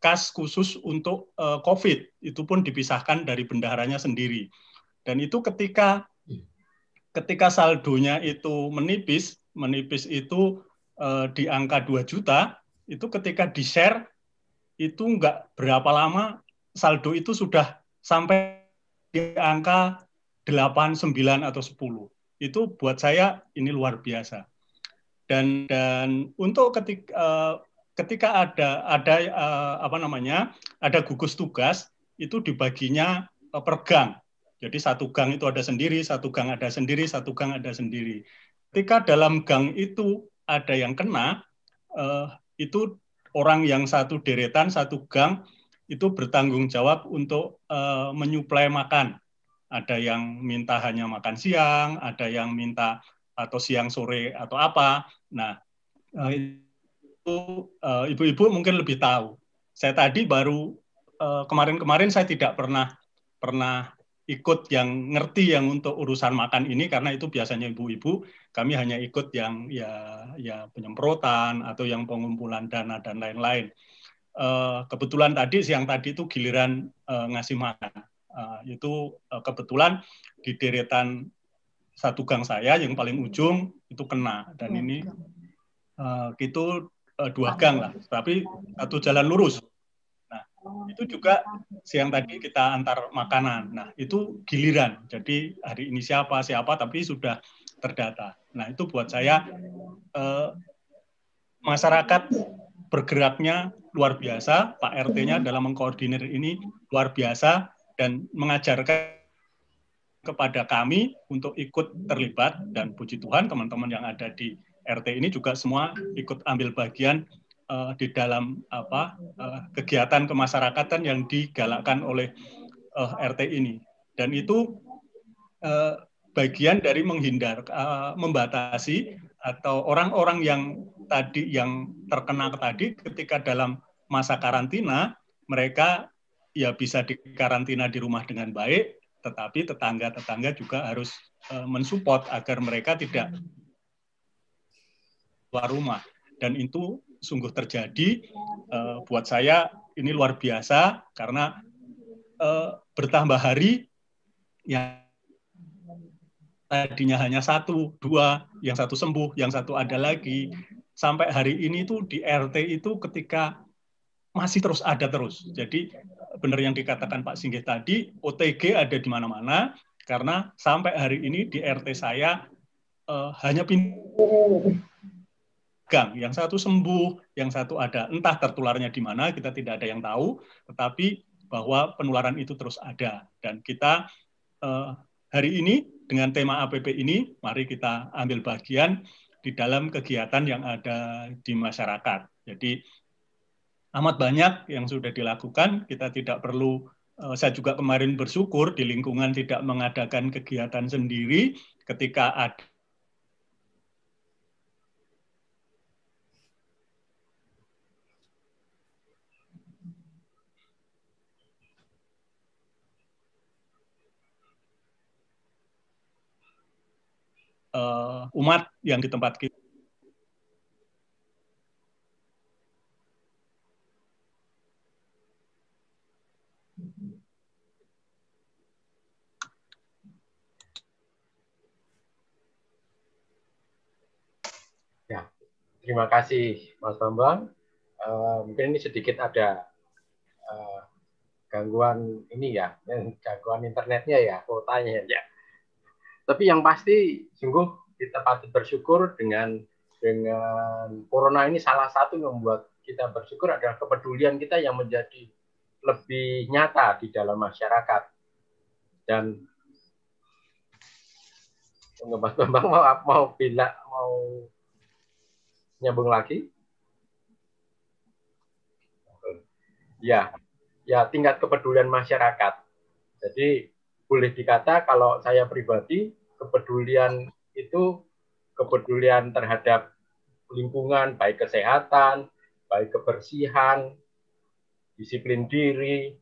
kas khusus untuk COVID. Itu pun dipisahkan dari bendaharanya sendiri. Dan itu ketika saldonya itu menipis itu di angka 2 juta, itu ketika di-share itu nggak berapa lama saldo itu sudah sampai di angka 8, 9 atau 10. Itu buat saya ini luar biasa. Dan untuk ketika ada gugus tugas itu dibaginya per gang. Jadi satu gang itu ada sendiri, satu gang ada sendiri, satu gang ada sendiri. Ketika dalam gang itu ada yang kena, itu orang yang satu deretan, satu gang itu bertanggung jawab untuk menyuplai makan. Ada yang minta hanya makan siang, ada yang minta atau siang sore atau apa. Nah, Itu ibu-ibu mungkin lebih tahu. Saya tadi baru kemarin-kemarin saya tidak pernah ikut yang ngerti yang untuk urusan makan ini, karena itu biasanya ibu-ibu. Kami hanya ikut yang ya penyemprotan atau yang pengumpulan dana dan lain-lain. Kebetulan siang tadi itu giliran ngasih makan. Itu kebetulan di deretan satu gang saya yang paling ujung itu kena, dan ini itu 2 gang lah, tapi satu jalan lurus. Nah, itu juga siang tadi kita antar makanan. Nah, itu giliran. Jadi hari ini siapa, tapi sudah terdata. Nah, itu buat saya masyarakat bergeraknya luar biasa. Pak RT-nya dalam mengkoordinir ini luar biasa dan mengajarkan kepada kami untuk ikut terlibat, dan puji Tuhan teman-teman yang ada di RT ini juga semua ikut ambil bagian di dalam kegiatan kemasyarakatan yang digalakkan oleh RT ini. Dan itu bagian dari membatasi atau orang-orang yang terkena tadi ketika dalam masa karantina, mereka ya bisa dikarantina di rumah dengan baik, tetapi tetangga-tetangga juga harus mensupport agar mereka tidak keluar rumah. Dan itu sungguh terjadi. Buat saya ini luar biasa, karena bertambah hari yang tadinya hanya 1, 2, yang 1 sembuh, yang 1 ada lagi. Sampai hari ini tuh di RT itu ketika masih terus ada terus. Jadi benar yang dikatakan Pak Singgih tadi, OTG ada di mana-mana, karena sampai hari ini di RT saya hanya gang, yang 1 sembuh, yang 1 ada. Entah tertularnya di mana, kita tidak ada yang tahu, tetapi bahwa penularan itu terus ada. Dan kita hari ini dengan tema APP ini, mari kita ambil bagian di dalam kegiatan yang ada di masyarakat. Jadi amat banyak yang sudah dilakukan, kita tidak perlu, saya juga kemarin bersyukur di lingkungan tidak mengadakan kegiatan sendiri ketika ada umat yang di tempat kita. Ya, terima kasih Mas Bambang. Mungkin ini sedikit ada gangguan ini ya, gangguan internetnya ya, kuotanya ya. Tapi yang pasti sungguh kita patut bersyukur dengan corona ini. Salah satu yang membuat kita bersyukur adalah kepedulian kita yang menjadi lebih nyata di dalam masyarakat. Dan Mas Bambang mau nyambung lagi? Ya, tingkat kepedulian masyarakat. Jadi boleh dikata kalau saya pribadi, kepedulian itu kepedulian terhadap lingkungan, baik kesehatan, baik kebersihan, disiplin diri,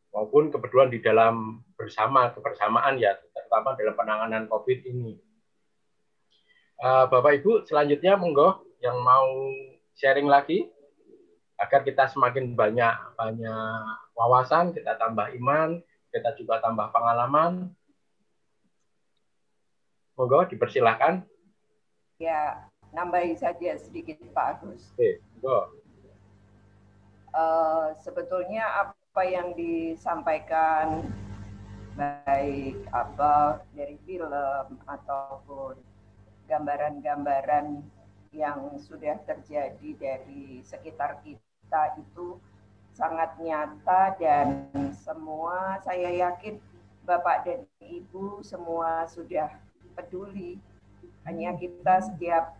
maupun kepedulian di dalam kebersamaan ya, terutama dalam penanganan COVID ini. Bapak Ibu, selanjutnya monggo yang mau sharing lagi agar kita semakin banyak wawasan, kita tambah iman, kita juga tambah pengalaman. Monggo dipersilahkan. Ya, nambahin saja sedikit Pak Agus. Oke, monggo. Sebetulnya apa yang disampaikan baik dari film ataupun gambaran-gambaran yang sudah terjadi dari sekitar kita itu sangat nyata, dan semua saya yakin Bapak dan Ibu semua sudah peduli. Hanya kita setiap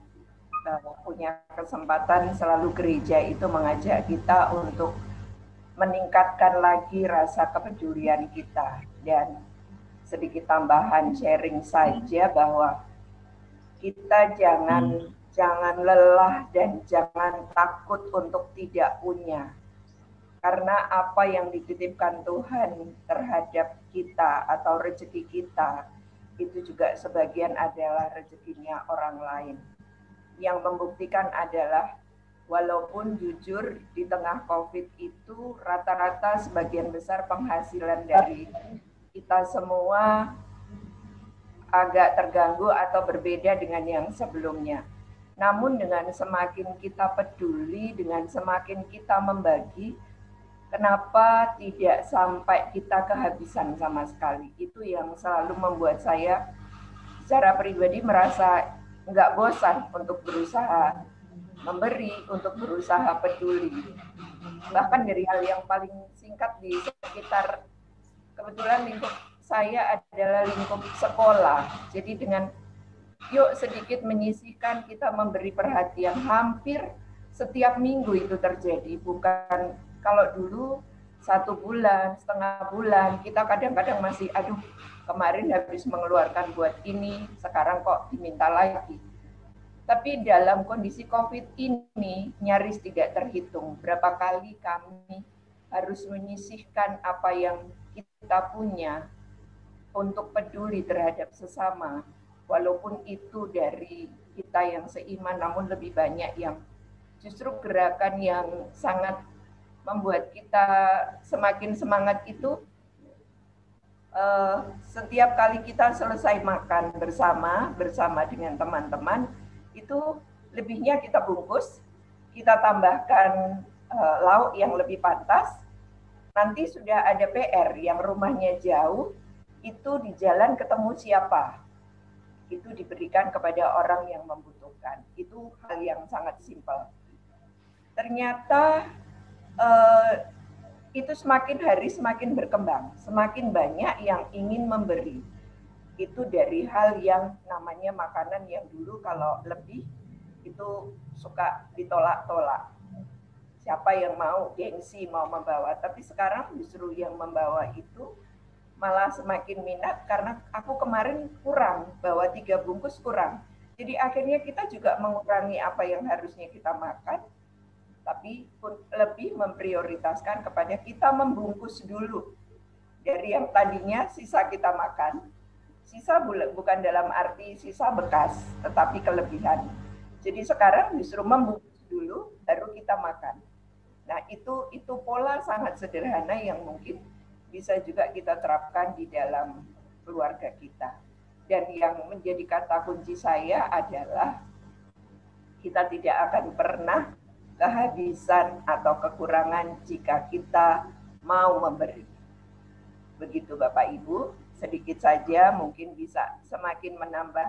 punya kesempatan selalu gereja itu mengajak kita untuk meningkatkan lagi rasa kepedulian kita. Dan sedikit tambahan sharing saja bahwa kita jangan jangan lelah dan jangan takut untuk tidak punya. Karena apa yang dititipkan Tuhan terhadap kita atau rezeki kita, itu juga sebagian adalah rezekinya orang lain. Yang membuktikan adalah walaupun jujur di tengah COVID itu rata-rata sebagian besar penghasilan dari kita semua agak terganggu atau berbeda dengan yang sebelumnya. Namun dengan semakin kita peduli, dengan semakin kita membagi, kenapa tidak sampai kita kehabisan sama sekali? Itu yang selalu membuat saya secara pribadi merasa nggak bosan untuk berusaha memberi, untuk berusaha peduli. Bahkan dari hal yang paling singkat di sekitar, kebetulan lingkup saya adalah lingkup sekolah. Jadi dengan yuk sedikit menyisihkan, kita memberi perhatian hampir setiap minggu itu terjadi. Bukan kalau dulu 1 bulan, setengah bulan, kita kadang-kadang masih, aduh kemarin habis mengeluarkan buat ini, sekarang kok diminta lagi. Tapi dalam kondisi COVID ini nyaris tidak terhitung berapa kali kami harus menyisihkan apa yang kita punya untuk peduli terhadap sesama. Walaupun itu dari kita yang seiman, namun lebih banyak yang justru gerakan yang sangat membuat kita semakin semangat itu setiap kali kita selesai makan bersama dengan teman-teman, itu lebihnya kita bungkus, kita tambahkan lauk yang lebih pantas. Nanti sudah ada PR yang rumahnya jauh, itu di jalan ketemu siapa, itu diberikan kepada orang yang membutuhkan. Itu hal yang sangat simpel. Ternyata itu semakin hari semakin berkembang, semakin banyak yang ingin memberi. Itu dari hal yang namanya makanan yang dulu kalau lebih itu suka ditolak-tolak. Siapa yang mau, gengsi mau membawa. Tapi sekarang justru yang membawa itu malah semakin minat karena aku kemarin kurang, bawa 3 bungkus kurang. Jadi akhirnya kita juga mengurangi apa yang harusnya kita makan, tapi lebih memprioritaskan kepada kita membungkus dulu. Dari yang tadinya sisa kita makan, sisa bukan dalam arti sisa bekas, tetapi kelebihan. Jadi sekarang justru membungkus dulu, baru kita makan. Nah itu pola sangat sederhana yang mungkin bisa juga kita terapkan di dalam keluarga kita. Dan yang menjadi kata kunci saya adalah kita tidak akan pernah kehabisan atau kekurangan jika kita mau memberi. Begitu Bapak Ibu. Sedikit saja mungkin bisa semakin menambah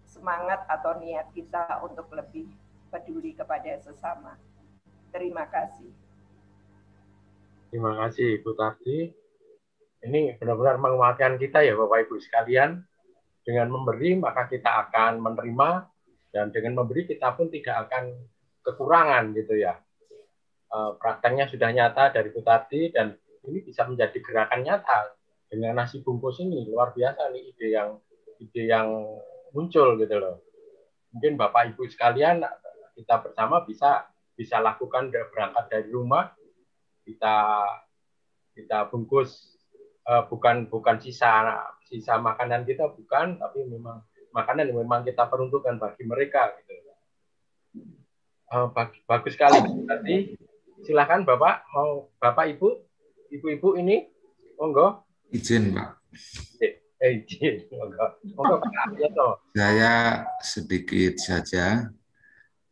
semangat atau niat kita untuk lebih peduli kepada sesama. Terima kasih. Terima kasih Ibu Tardi. Ini benar-benar menguatkan kita ya Bapak Ibu sekalian. Dengan memberi maka kita akan menerima, dan dengan memberi kita pun tidak akan kekurangan gitu ya. Prakteknya sudah nyata dari Ibu Tardi, dan ini bisa menjadi gerakan nyata. Dengan nasi bungkus ini luar biasa nih ide yang muncul gitu loh. Mungkin Bapak Ibu sekalian kita bersama bisa lakukan berangkat dari rumah, kita bungkus bukan sisa makanan kita, bukan, tapi memang makanan yang memang kita peruntukkan bagi mereka gitu. Bagus sekali. Nanti silakan Bapak Ibu ini monggo. Izin Pak. Izin, monggo. Saya sedikit saja.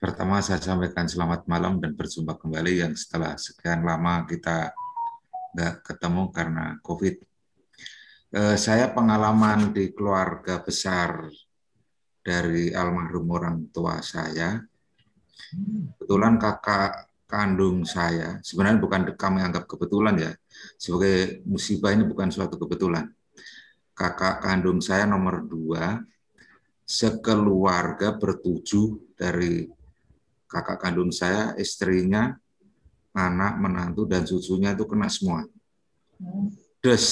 Pertama saya sampaikan selamat malam dan berjumpa kembali yang setelah sekian lama kita nggak ketemu karena COVID. Saya pengalaman di keluarga besar dari almarhum orang tua saya. Kebetulan kakak kandung saya, sebenarnya bukan kami anggap kebetulan ya, sebagai musibah ini bukan suatu kebetulan. Kakak kandung saya nomor 2, sekeluarga bertujuh dari kakak kandung saya, istrinya, anak, menantu, dan cucunya itu kena semua. Des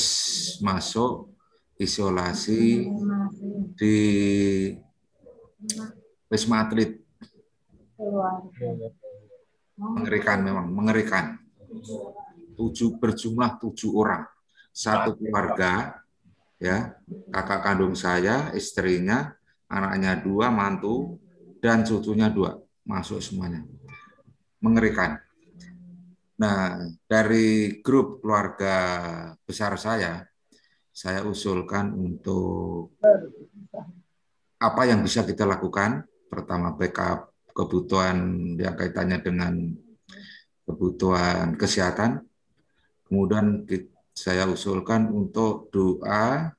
isolasi di Wisma Atlet. Mengerikan memang, mengerikan. Berjumlah 7 orang. Satu keluarga, ya, kakak kandung saya, istrinya, anaknya 2, mantu, dan cucunya 2, masuk semuanya. Mengerikan. Nah, dari grup keluarga besar saya usulkan untuk apa yang bisa kita lakukan. Pertama, backup kebutuhan yang kaitannya dengan kebutuhan kesehatan. Kemudian saya usulkan untuk doa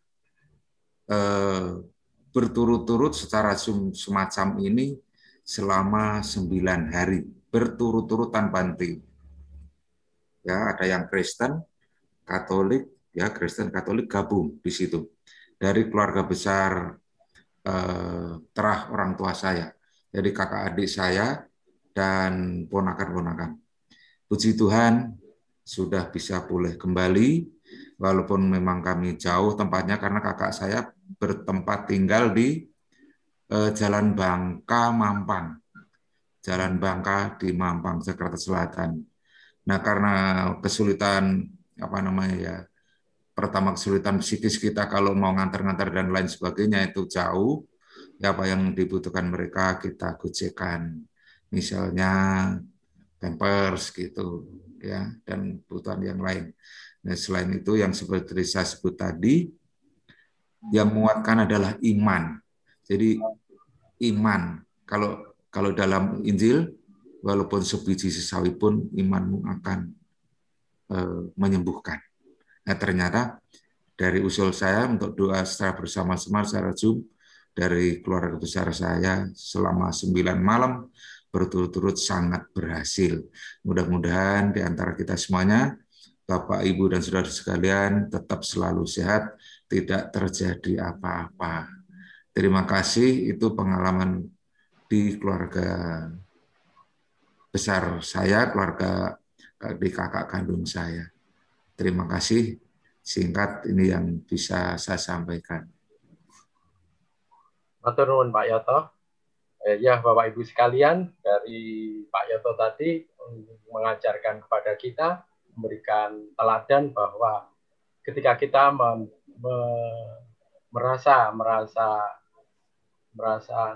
berturut-turut secara semacam ini selama 9 hari, berturut-turut tanpa henti. Ya, ada yang Kristen, Katolik, ya Kristen Katolik gabung di situ. Dari keluarga besar terah orang tua saya. Jadi kakak adik saya dan ponakan-ponakan. Puji Tuhan sudah bisa pulih kembali, walaupun memang kami jauh tempatnya karena kakak saya bertempat tinggal di Jalan Bangka, Mampang. Jalan Bangka di Mampang, Jakarta Selatan. Nah, karena kesulitan pertama kesulitan psikis kita kalau mau ngantar-ngantar dan lain sebagainya itu jauh, ya apa yang dibutuhkan mereka kita gojekkan, misalnya pampers gitu, ya, dan kebutuhan yang lain. Nah, selain itu yang seperti saya sebut tadi, yang menguatkan adalah iman. Jadi iman, kalau dalam Injil, walaupun sebiji sesawi pun imanmu akan menyembuhkan. Nah, ternyata dari usul saya untuk doa secara bersama-sama secara Zoom dari keluarga besar saya selama 9 malam berturut-turut sangat berhasil. Mudah-mudahan di antara kita semuanya, Bapak, Ibu, dan saudara sekalian tetap selalu sehat, tidak terjadi apa-apa. Terima kasih, itu pengalaman di keluarga besar saya, keluarga di kakak kandung saya. Terima kasih, singkat ini yang bisa saya sampaikan. Matur nuwun Pak Yoto. Ya Bapak Ibu sekalian, dari Pak Yoto tadi mengajarkan kepada kita, memberikan teladan bahwa ketika kita merasa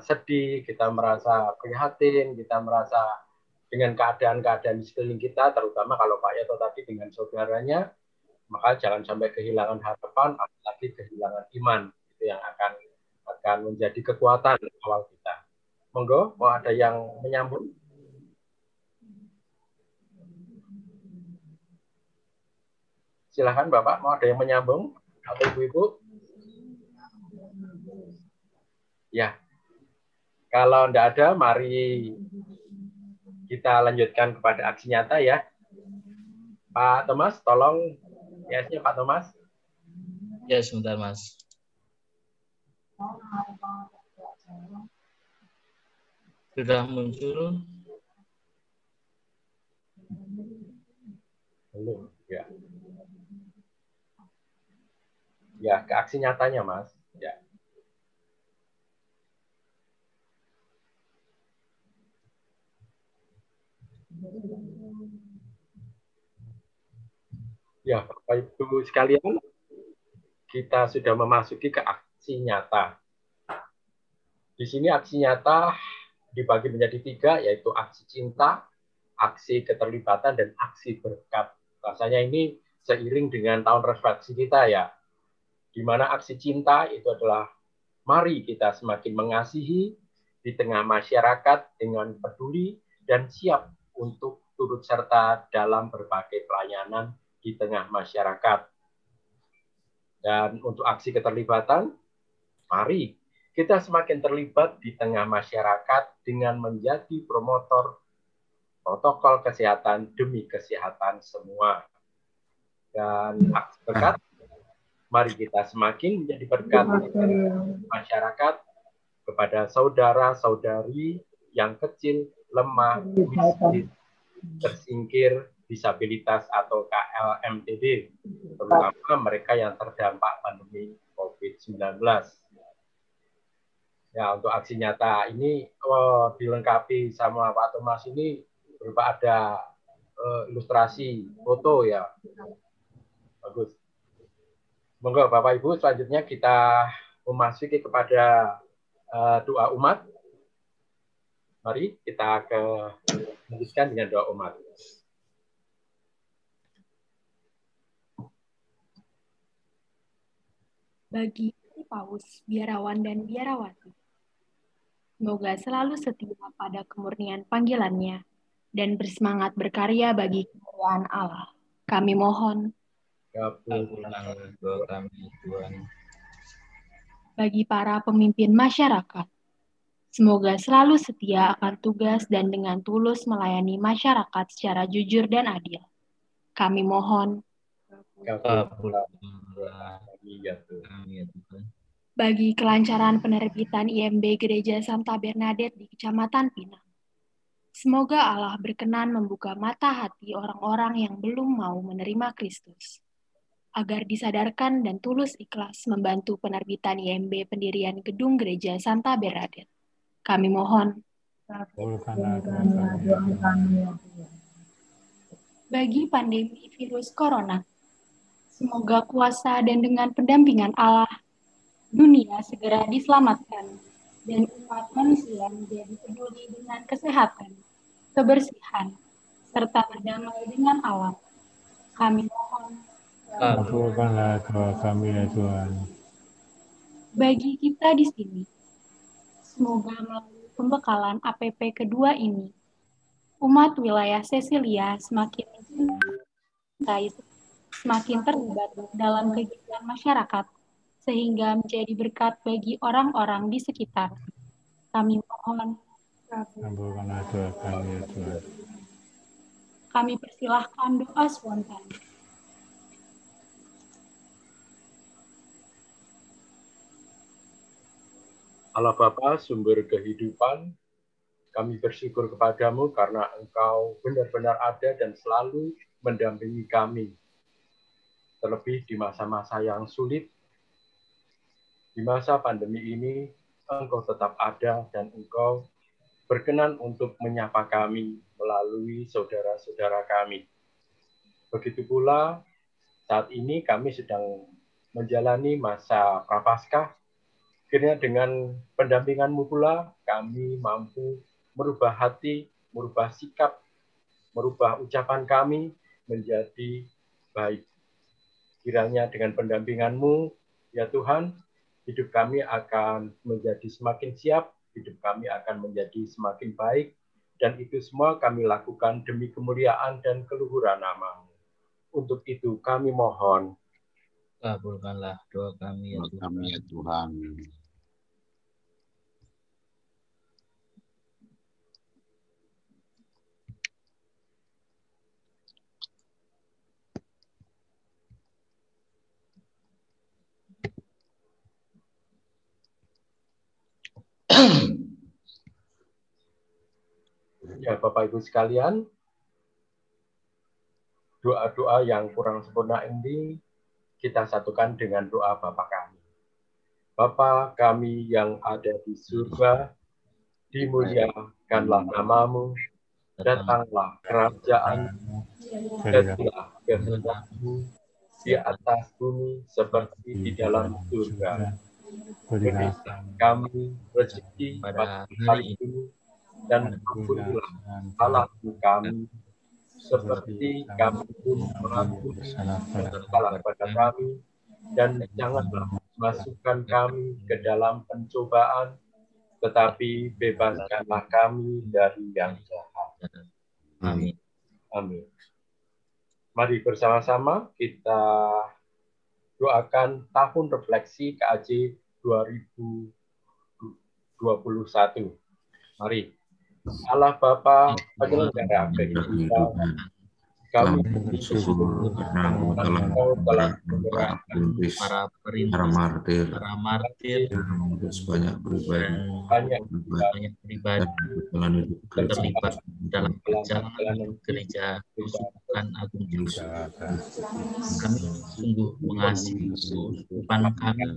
sedih, kita merasa prihatin, kita merasa dengan keadaan-keadaan di sekeliling kita, terutama kalau Pak Yoto tadi dengan saudaranya, maka jangan sampai kehilangan harapan, apalagi kehilangan iman, itu yang akan menjadi kekuatan awal kita. Monggo, mau ada yang menyambung? Silahkan Bapak, mau ada yang menyambung? Atau Ibu-Ibu? Ya, kalau tidak ada, mari kita lanjutkan kepada aksi nyata ya. Pak Thomas, tolong yes-nya Pak Thomas. Ya, sebentar Mas. Sudah muncul. Belum, ya. Ya, ke aksi nyatanya Mas. Ya. Ya, Bapak Ibu sekalian, kita sudah memasuki ke aksi nyata. Di sini aksi nyata dibagi menjadi 3, yaitu aksi cinta, aksi keterlibatan, dan aksi berkat. Rasanya ini seiring dengan tahun refleksi kita ya, di mana aksi cinta itu adalah mari kita semakin mengasihi di tengah masyarakat dengan peduli dan siap untuk turut serta dalam berbagai pelayanan di tengah masyarakat. Dan untuk aksi keterlibatan, mari kita semakin terlibat di tengah masyarakat dengan menjadi promotor protokol kesehatan demi kesehatan semua. Dan aksi berkat, mari kita semakin menjadi berkat masyarakat kepada saudara-saudari yang kecil, lemah, miskin, tersingkir, disabilitas atau KLMTD, terutama mereka yang terdampak pandemi COVID-19. Ya, untuk aksi nyata ini dilengkapi sama Pak Thomas ini berupa ada ilustrasi foto ya. Bagus. Monggo Bapak Ibu, selanjutnya kita memasuki kepada doa umat. Mari kita lanjutkan dengan doa umat. Bagi Paus, biarawan dan biarawati, semoga selalu setia pada kemurnian panggilannya dan bersemangat berkarya bagi kemuliaan Allah. Kami mohon. Kabulkanlah doa kami, Tuhan. Bagi para pemimpin masyarakat, semoga selalu setia akan tugas dan dengan tulus melayani masyarakat secara jujur dan adil. Kami mohon. Bagi kelancaran penerbitan IMB Gereja Santa Bernadette di Kecamatan Pinang, semoga Allah berkenan membuka mata hati orang-orang yang belum mau menerima Kristus, agar disadarkan dan tulus ikhlas membantu penerbitan IMB pendirian gedung Gereja Santa Bernadette. Kami mohon. Bagi pandemi virus corona, semoga kuasa dan dengan pendampingan Allah, dunia segera diselamatkan dan umat manusia menjadi peduli dengan kesehatan, kebersihan, serta berdamai dengan alam. Kami mohon. Kabulkanlah doa kami ya Tuhan. Bagi kita di sini, semoga melalui pembekalan APP kedua ini, umat wilayah Cecilia semakin mencintai, semakin terlibat dalam kegiatan masyarakat, sehingga menjadi berkat bagi orang-orang di sekitar. Kami mohon. Kabulkanlah doa kami ya Tuhan. Kami persilahkan doa spontan. Allah Bapa, sumber kehidupan, kami bersyukur kepadamu karena Engkau benar-benar ada dan selalu mendampingi kami. Terlebih di masa-masa yang sulit, di masa pandemi ini, Engkau tetap ada dan Engkau berkenan untuk menyapa kami melalui saudara-saudara kami. Begitu pula, saat ini kami sedang menjalani masa Prapaskah. Akhirnya dengan pendampingan-Mu pula, kami mampu merubah hati, merubah sikap, merubah ucapan kami menjadi baik. Kiranya dengan pendampingan-Mu, ya Tuhan, hidup kami akan menjadi semakin siap, hidup kami akan menjadi semakin baik, dan itu semua kami lakukan demi kemuliaan dan keluhuran nama-Mu. Untuk itu kami mohon. Kabulkanlah doa kami ya Tuhan. Ya, Bapak Ibu sekalian, doa-doa yang kurang sempurna ini kita satukan dengan doa Bapa kami. Bapa kami yang ada di surga, dimuliakanlah nama-Mu, datanglah kerajaan-Mu, jadilah kehendak-Mu di atas bumi seperti di dalam surga. Berikan kami rezeki pada hari ini, dan ampunilah salah-salah kami, seperti kami pun mengampuni salah pada kami, dan janganlah masukkan kami ke dalam pencobaan, tetapi bebaskanlah kami dari yang jahat. Amin. Amin. Mari bersama-sama kita doakan tahun refleksi KAJ 2021. Mari. Allah Bapa penyelenggara kehidupan, kami bersyukur karena Engkau telah menggerakkan para martir sebanyak pribadi terlibat dalam perjalanan gereja Tuhan Agung juga. Kami sungguh mengasihi kehidupan kami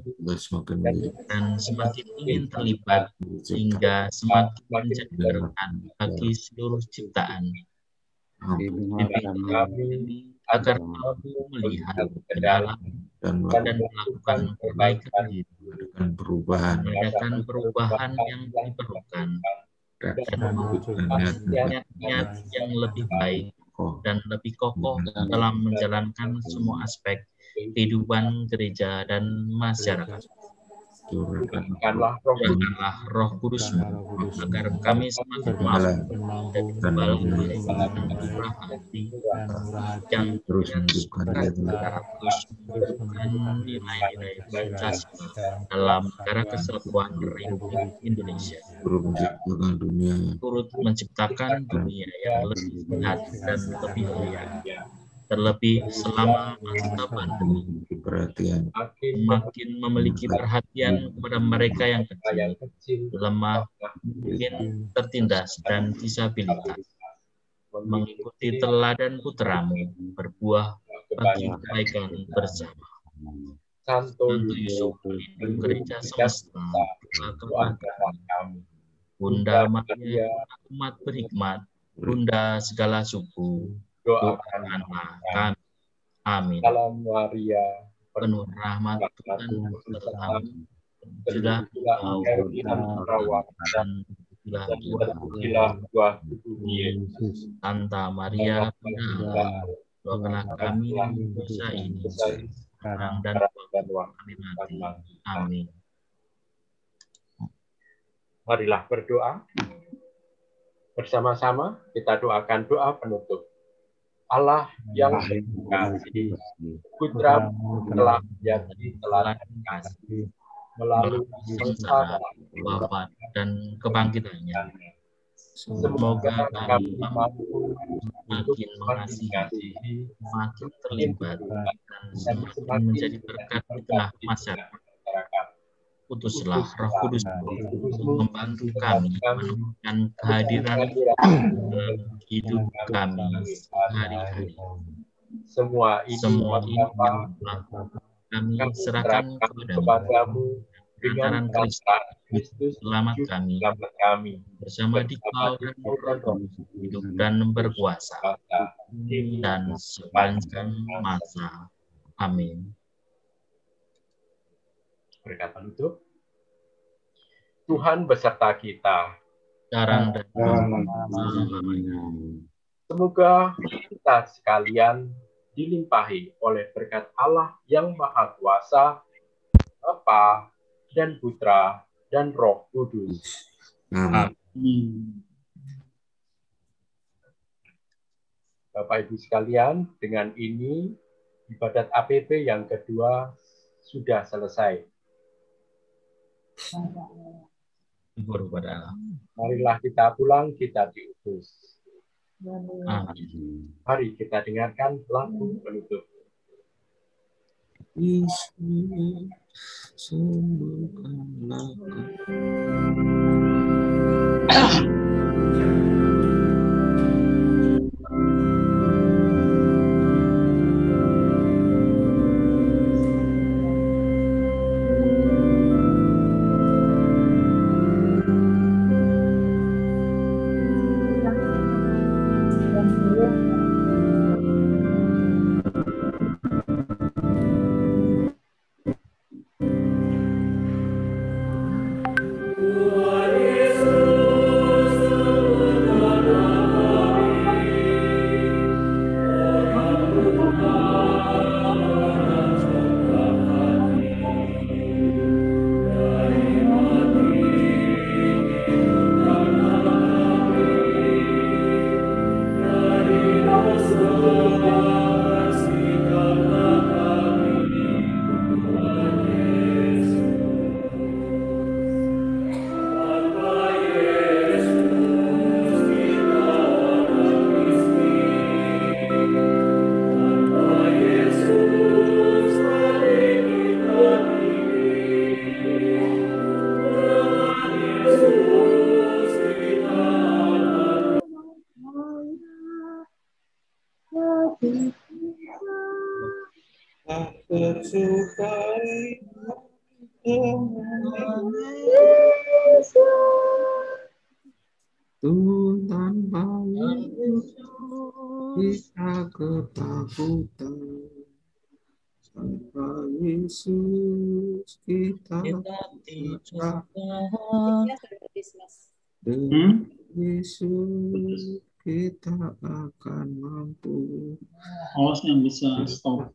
dan semakin ingin terlibat hingga semakin menjadi berkat bagi seluruh ciptaan. Kami agar mampu melihat ke dalam dan melakukan perbaikan hidup, mengadakan perubahan yang diperlukan, dan mewujudkan niat-niat yang lebih baik dan lebih kokoh dalam menjalankan semua aspek kehidupan gereja dan masyarakat. Turunkanlah Roh Kudus-Mu agar kami semakin mampu dan kembali dengan murah hati yang terus menumbuhkan nilai-nilai Pancasila dalam negara kesatuan Republik Indonesia. Turut menciptakan dunia yang lebih sehat dan lebih layak. Terlebih selama masa pandemi, makin memiliki perhatian kepada mereka yang kecil, lemah, mungkin tertindas, dan disabilitas. Mengikuti teladan putramu, berbuah bagi kebaikan bersama. Santo Yusuf, pelindung gereja semesta, doakanlah kami. Bunda Maria, umat berhikmat, Bunda segala suku, doakanlah kami. Amin. Salam Maria, penuh rahmat Tuhan besertamu. Terpujilah engkau perawat dan terpujilah buah tubuh Yesus. Santa Maria, Bunda Allah, doakanlah kami dosa ini sekarang dan waktu kami mati. Amin. Marilah berdoa. Bersama-sama kita doakan doa penutup. Allah yang kasih, Putra-Mu telah menjadi teladan kasih melalui sengsara, wafat, dan kebangkitannya. Semoga kami mampu makin mengasihi, makin terlibat, dan semakin menjadi berkat di tengah masyarakat. Utuslah Roh Kudus untuk membantu kami menemukan kehadiran dalam hidup kami sehari-hari. Semua ini kami serahkan kepadamu dengan Kristus selamat kami bersama Dikau dan Roh hidup dan berkuasa dan sepanjang masa. Amin. Berkat penutup. Tuhan beserta kita sekarang dan selamanya. Semoga kita sekalian dilimpahi oleh berkat Allah yang Maha Kuasa, Bapa dan Putra dan Roh Kudus. Amin. Bapak Ibu sekalian, dengan ini ibadat APP yang kedua sudah selesai. Marilah kita pulang, kita diutus. Mari kita dengarkan lagu penutup. Tuhan Yesus menyukai Tuhan tanpa kita ketakutan, tanpa Yesus kita tidak. Dengan Yesus kita akan mampu. Awas yang bisa stop.